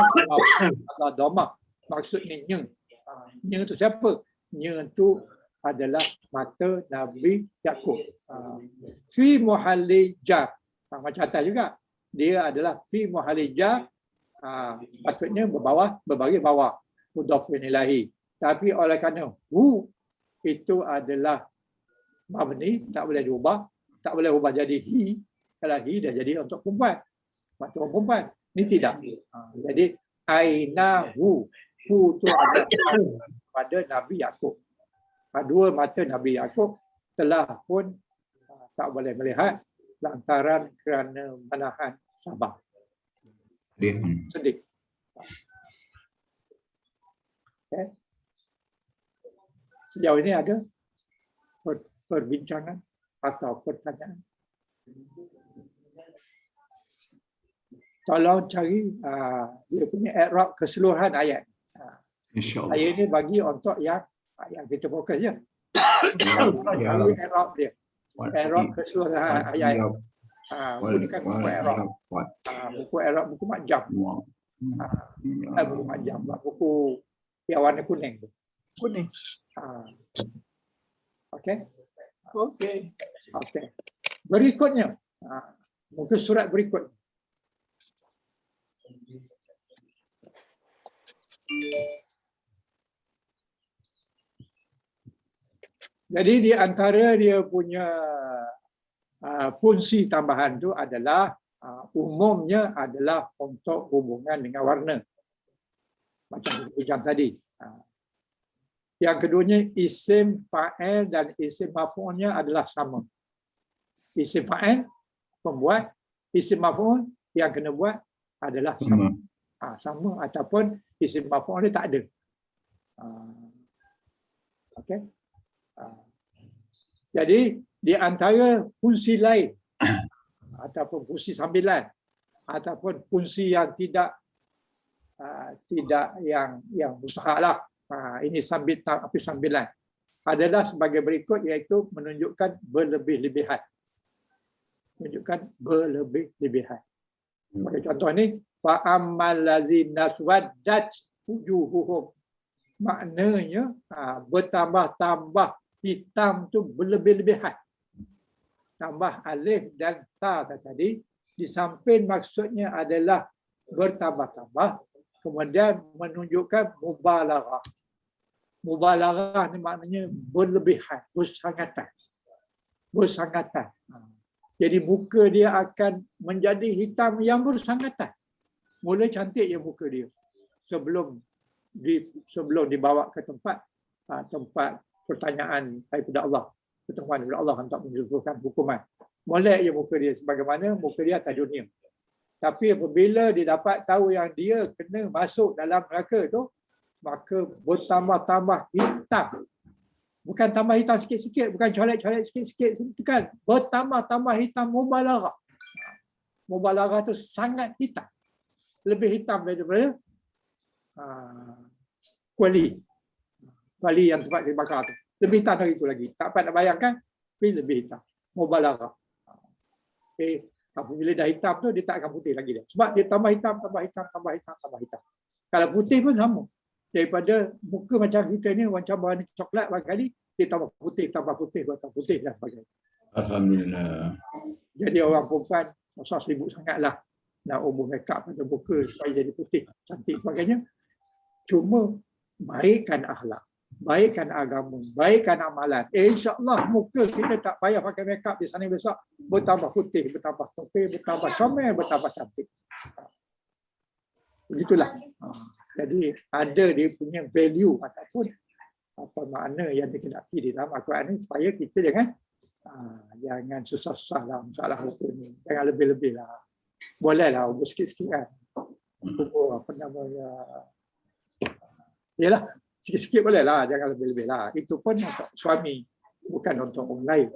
ala dhamma. maksudnya Nya. Nya itu siapa? Nya itu adalah mata Nabi Yaqub. Fi muhalli jar. Macam atas juga. Dia adalah fi muhalli jar. Patutnya berbagi bawah. Mudhafun ilahi. Tapi oleh kerana hu itu adalah mabni, tak boleh diubah. Tak boleh ubah jadi hi. Kalau hi dah jadi untuk perempuan. Mata perempuan. Ini tidak. Jadi aina hu. Hu itu adalah pada Nabi Yaqub. Dua mata Nabi Yaqub telah pun tak boleh melihat lantaran kerana menahan sabar. Sedih. Okay. Sejauh ini ada perbincangan atau pertanyaan? Tolong cari dia punya i'rab keseluruhan ayat. InsyaAllah. Ayat ini bagi untuk yang kita fokus je. Ya. I'rab dia. I'rab keseluruhan ayat. Gunakan buku i'rab. Buku i'rab, buku makjam. Buku makjam, buku yang warna kuning tu. Kuning. Okey. Okey. Okey. Berikutnya, muka surat berikut. Jadi di antara dia punya fungsi tambahan tu adalah umumnya adalah untuk hubungan dengan warna. Macam bincang tadi. Yang keduanya isim fa'il dan isim maf'ulnya adalah sama. Isim fa'il pembuat, isim maf'ul yang kena buat adalah sama. Sama ataupun isim maf'ul dia tak ada. Okey. Jadi di antara fungsi lain ataupun fungsi sambilan ataupun fungsi yang tidak yang mustahak lah. Ini sambilan adalah sebagai berikut, iaitu menunjukkan berlebih-lebihan. Menunjukkan berlebih-lebihan. Sebagai contoh ni, fa'ammal ladzina swaddat wujuhuhum. Maknanya bertambah-tambah hitam tu berlebih-lebihan. Tambah alif dan ta tadi, di samping maksudnya adalah bertambah-tambah, kemudian menunjukkan mubalaghah. Mubalaghah ni maknanya berlebihan, bersangatan. Bersangatan. Jadi muka dia akan menjadi hitam yang bersangatan. Mula cantik je muka dia. Sebelum dibawa ke tempat pertanyaan daripada Allah. Pertemuan daripada Allah untuk menjatuhkan hukuman. Molek je muka dia sebagaimana muka dia atas dunia. Tapi apabila dia dapat tahu yang dia kena masuk dalam neraka tu, maka bertambah-tambah hitam. Bukan tambah hitam sikit-sikit, bukan coret-coret sikit-sikit, itu kan. Bertambah-tambah hitam mubalaghah. Mubalaghah tu sangat hitam. Lebih hitam daripada kuali. Kuali yang tempat dibakar tu. Lebih hitam dari itu lagi. Tak dapat nak bayangkan, tapi lebih hitam. Mubalaghah. Okay. Apabila dah hitam tu, dia tak akan putih lagi dia. Sebab dia tambah hitam, tambah hitam, tambah hitam, tambah hitam. Kalau putih pun sama. Daripada muka macam kita ni, macam warna coklat barangkali, dia tambah putih, tambah putih dan sebagainya. Alhamdulillah. Jadi orang perempuan, masa sibuk sangatlah nak ubah make up pada muka supaya jadi putih, cantik sebagainya. Cuma baikkan akhlak, baikkan agama, baikkan amalan. InsyaAllah muka kita tak payah pakai make up di sana besok, bertambah putih, bertambah putih, bertambah comel, bertambah cantik. Begitulah. Jadi ada dia punya value ataupun apa makna yang dikehendaki di dalam Al-Quran ini, supaya kita jangan susah-susah lah masalah hukum ni. Jangan lebih-lebih lah. Boleh lah ubur sikit-sikit kan. Ubur apa namanya. Yalah, sikit-sikit boleh lah. Jangan lebih-lebih lah. Itu pun untuk suami. Bukan untuk orang lain.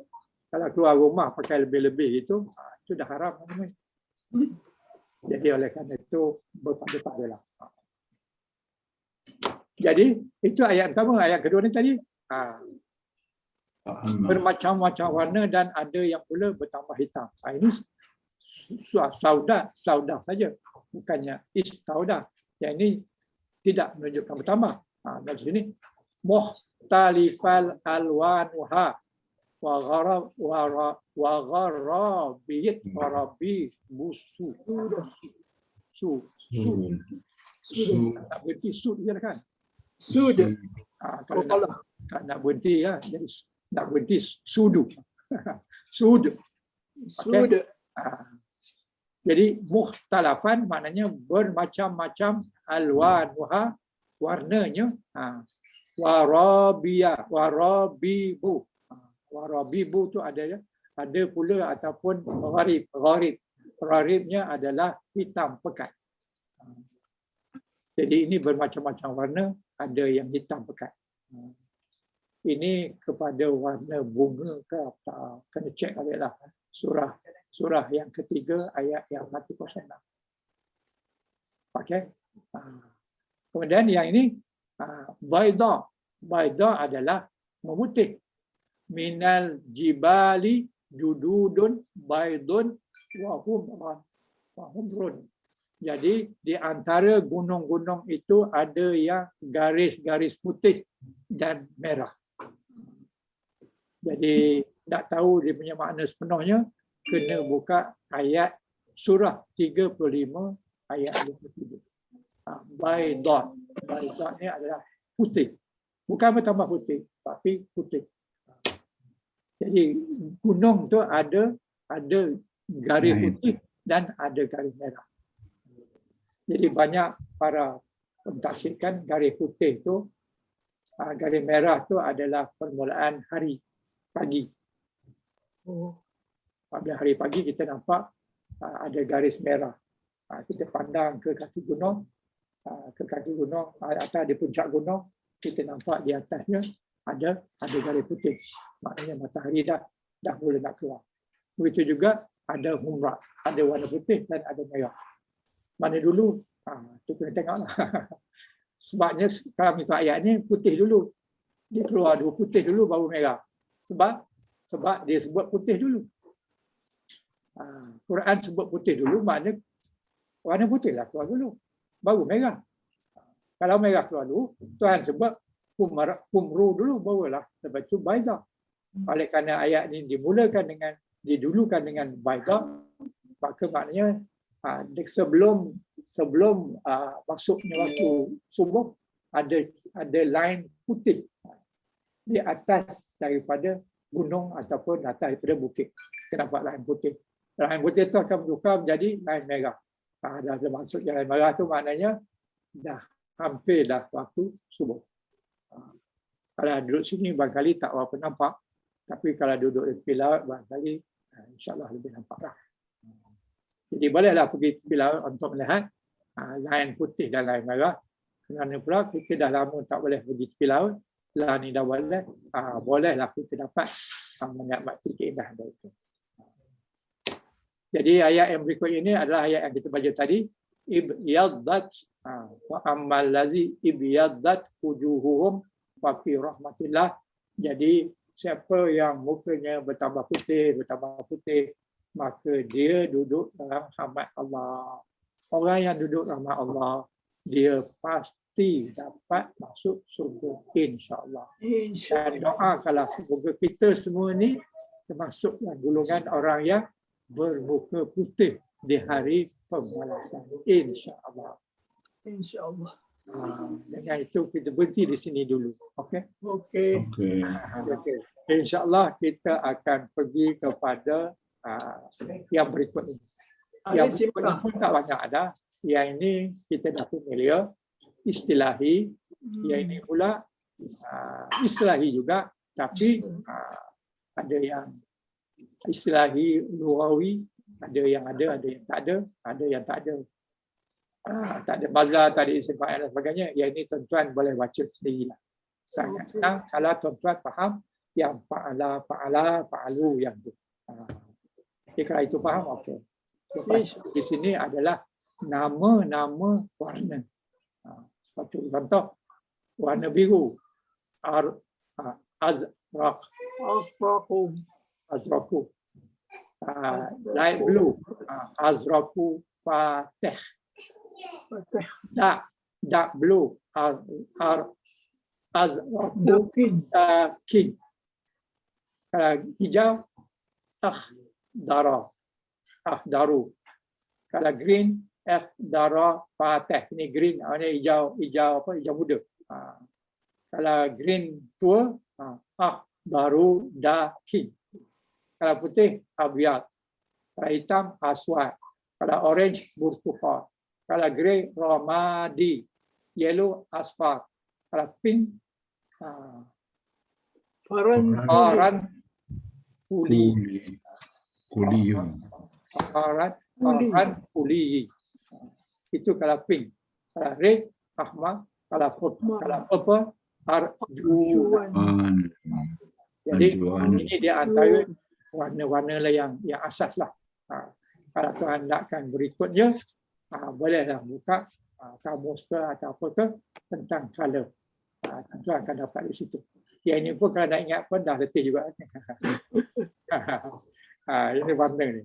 Kalau keluar rumah pakai lebih-lebih itu dah haram. Jadi oleh kerana itu berpada-pada lah. Jadi itu ayat pertama. Ayat kedua ni tadi bermacam-macam warna dan ada yang pula bertambah hitam. Ini saudah saja, bukannya istaudah. Yang ini tidak menunjukkan bertambah. Dari sini mukhtalifal alwanuha wa gharabiyat warabi busu tak berhenti sud je kan. Sud. Kalau nak berhenti ya, jadi nak berhenti sudu. Sud. Sud. Jadi mukhtalafan maknanya bermacam-macam, alwanuha warnanya, warabibu. Warabibu tu ada pula ataupun gharibnya adalah hitam pekat. Jadi ini bermacam-macam warna, ada yang hitam pekat. Ini kepada warna bunga ke apa? Kena cek lah. Surah yang ketiga ayat yang 106. Okey. Kemudian yang ini baida. Baida adalah memutih. Minal jibali jududun baidun wa humrun. Jadi di antara gunung-gunung itu ada yang garis-garis putih dan merah. Jadi nak tahu dia punya makna sepenuhnya, kena buka ayat surah 35 ayat 57. Baidot. Baidot ni adalah putih. Bukan bertambah putih, tapi putih. Jadi gunung tu ada garis putih dan ada garis merah. Jadi banyak para pentafsirkan garis putih tu, garis merah tu adalah permulaan hari pagi. Pada hari pagi kita nampak ada garis merah. Kita pandang ke kaki gunung, atau di puncak gunung, kita nampak di atasnya ada garis putih. Maknanya matahari dah mula nak keluar. Begitu juga ada humrah, ada warna putih dan ada merah. Mana dulu, tu kena tengoklah. Sebabnya kalau ikut ayat ni putih dulu. Dia keluar dulu putih dulu baru merah. Sebab dia sebut putih dulu. Quran sebut putih dulu, maknanya warna putih lah keluar dulu. Baru merah. Kalau merah keluar dulu, Tuhan sebut humru dulu, barulah. Lepas itu baida. Oleh kerana ayat ini didulukan dengan baida, maka maknanya sebelum masuknya waktu subuh ada line putih di atas daripada gunung ataupun atas daripada bukit. Kita nampak line putih. Line putih itu akan bertukar menjadi line merah. Dah masuk line merah tu maknanya dah hampir dah waktu subuh. Kalau duduk sini barangkali tak berapa nampak, tapi kalau duduk di tepi laut barangkali insya-Allah lebih nampaklah. Jadi bolehlah pergi tepi laut untuk melihat line putih dan line merah. Kerana pula kita dah lama tak boleh pergi tepi laut, lah ni dah boleh, bolehlah kita dapat menikmati keindahan itu. Jadi ayat yang berikut ini adalah ayat yang kita baca tadi. Ibyaddat wa ammal ladzi ibyaddat wujuhuhum wa fi rahmatillah. Jadi siapa yang mukanya bertambah putih, maka dia duduk dalam rahmat Allah. Orang yang duduk rahmat Allah, dia pasti dapat masuk surga, insya-Allah. Dan doakanlah semoga kita semua ni termasuk golongan orang yang bermuka putih di hari pembalasan, insya-Allah. InsyaAllah. Dengan itu kita berhenti di sini dulu. Okey. Okey. InsyaAllah kita akan pergi kepada yang berikut ini. Yang berikut ini pun tak banyak ada. Yang ini kita dah familiar. Istilahi. Yang ini pula istilahi juga. Tapi ada yang istilahi lugawi. Ada yang ada yang tak ada. Ada yang tak ada. Tak ada mazhar, tak ada istifah dan sebagainya. Yang ini tuan-tuan boleh baca sendirilah. Sangat senang kalau tuan-tuan faham yang fa'alu yang itu. Kalau itu faham, okey. Di sini adalah nama-nama warna. Seperti contoh, warna biru. Azraku. Light blue. Azraku fatih. dark blue, Dakin. king. Kalau hijau, daru. Kalau green, fatih. Ini green, ini hijau muda. Kalau green tua, daru dakin. Kalau putih, abyad. Kalau hitam, aswad. Kalau orange, burtuqal. Kalau grey, ramadi. Yellow, asfar. Kalau pink, Faran. puli. Kulium. Faran puli. Itu kalau pink. Kalau red, ahmar. Kalau purple, arjuan. Jadi ini dia antara warna-warna yang asas lah. Kalau tuan nakkan berikutnya, bolehlah buka kamus ke atau apa ke tentang color. Tuan akan dapat di situ. Yang ini pun kalau nak ingat pun dah letih juga. Ini warna ni.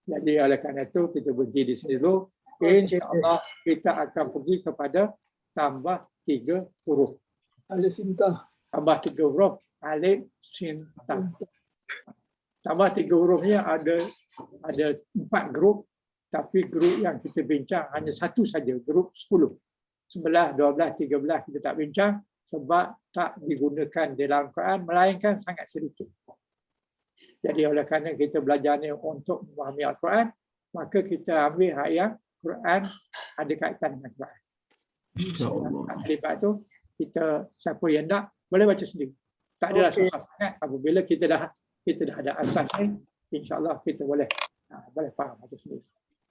Jadi oleh kerana itu kita berhenti di sini dulu. InsyaAllah kita akan pergi kepada tambah 3 huruf. Alif Sinta. Tambah 3 huruf, alif, sin, ta. Tambah 3 hurufnya ada 4 grup, tapi grup yang kita bincang hanya satu saja, grup 10. 11, 12, 13 kita tak bincang sebab tak digunakan dalam Quran, melainkan sangat sedikit. Jadi oleh kerana kita belajar ni untuk memahami Al-Quran, maka kita ambil hak yang Quran ada kaitan dengan Quran. Sebab tu kita siapa yang nak boleh baca sendiri. Tak adalah susah sangat. Apabila kita dah ada asas ni, insya-Allah kita boleh faham baca sendiri.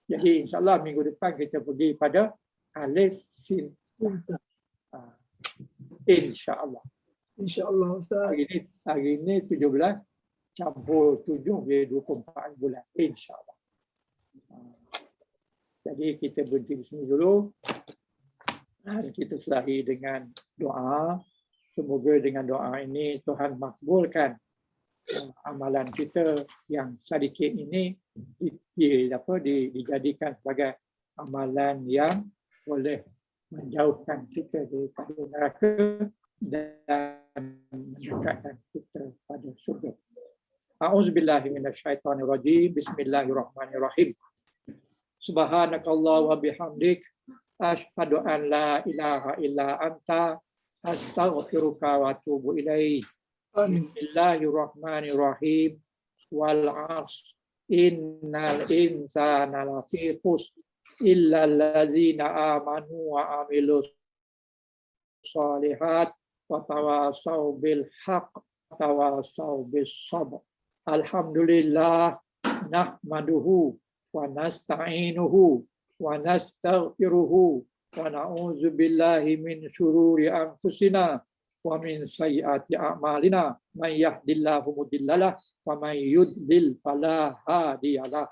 Jadi insya-Allah minggu depan kita pergi pada alif sin ta. Insya-Allah. Insya-Allah Ustaz. Hari ini 17 campur 7 dia 24 bulan. Insya-Allah. Jadi kita berhenti di sini dulu. Dan kita selahi dengan doa. Semoga dengan doa ini Tuhan makbulkan amalan kita yang sedikit ini dijadikan sebagai amalan yang boleh menjauhkan kita daripada neraka dan mendekatkan kita pada surga. A'udzubillahi minasyaitonirrajim. Bismillahirrahmanirrahim. Subhanakallah wa bihamdik. Asyhadu an la ilaha illa anta. Astaghfiruka wa atubu ilaih. Bismillahirrahmanirrahim. Wal 'ashr. Innal insana lafi khusr illa allazina amanu wa amilus shalihat wa tawasaw bil haqq wa tawasaw bis sabr. Alhamdulillah nahmaduhu wa nasta'inuhu wa nastaghfiruhu wa na'udzu billahi min syururi anfusina wa min sayyiati a'malina. May yahdihillahu mudhillalah wa may yudlil fala hadiyalah.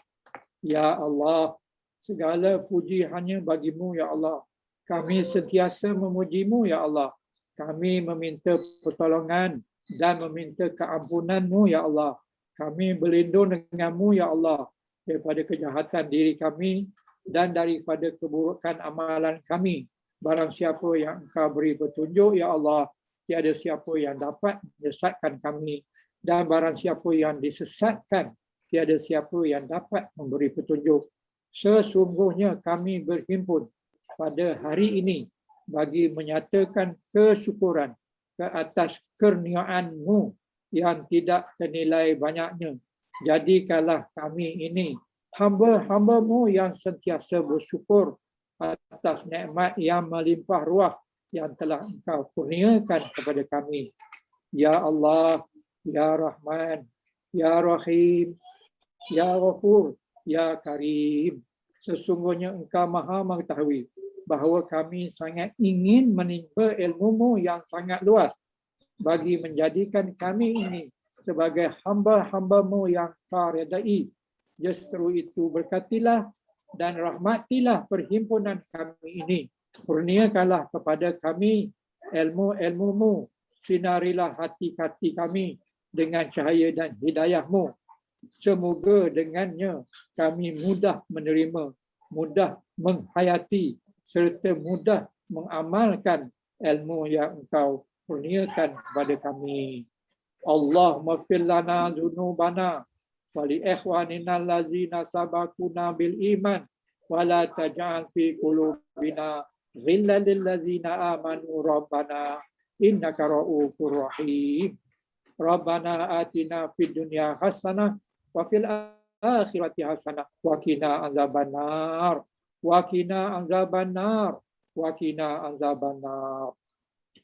Ya Allah, segala puji hanya bagi-Mu ya Allah. Kami sentiasa memuji-Mu ya Allah. Kami meminta pertolongan dan meminta keampunan-Mu ya Allah. Kami berlindung dengan-Mu ya Allah daripada kejahatan diri kami dan daripada keburukan amalan kami. Barang siapa yang Engkau beri petunjuk ya Allah, tiada siapa yang dapat menyesatkan kami, dan barang siapa yang disesatkan, tiada siapa yang dapat memberi petunjuk. Sesungguhnya kami berhimpun pada hari ini bagi menyatakan kesyukuran ke atas kurniaan-Mu yang tidak ternilai banyaknya. Jadikanlah kami ini hamba-hamba-Mu yang sentiasa bersyukur atas nikmat yang melimpah ruah yang telah Engkau kurniakan kepada kami. Ya Allah, Ya Rahman, Ya Rahim, Ya Ghafur, Ya Karim. Sesungguhnya Engkau Maha mengetahui bahawa kami sangat ingin menimba ilmu-Mu yang sangat luas bagi menjadikan kami ini sebagai hamba-hamba-Mu yang Kau redai. Justru itu berkatilah dan rahmatilah perhimpunan kami ini. Kurniakanlah kepada kami ilmu-ilmu-Mu. Sinarilah hati-hati kami dengan cahaya dan hidayah-Mu. Semoga dengannya kami mudah menerima, mudah menghayati serta mudah mengamalkan ilmu yang engkau kurniakan kepada kami. Allahumma fir lana dzunubana wa li ikhwanina allazina sabaquna bil iman wa la taj'al fi qulubina ghillan lil ladzina amanu rabbana innaka ra'ufur rahim. Rabbana atina fid dunya hasanah wa fil akhirati hasanah wa qina azabannar wa qina azabannar wa qina azabannar.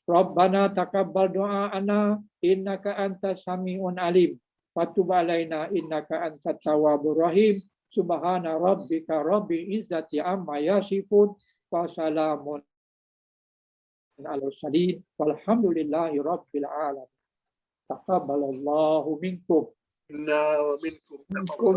Rabbana taqabbal du'aana innaka antas samiun alim wa tub alaina innaka antat tawwabur rahim. Subhana rabbika rabbil izzati amma yasifun wa salamun alal mursalin walhamdulillahi rabbil alamin. Taqabbalallahu minkum. Inna wa minkum. Minkum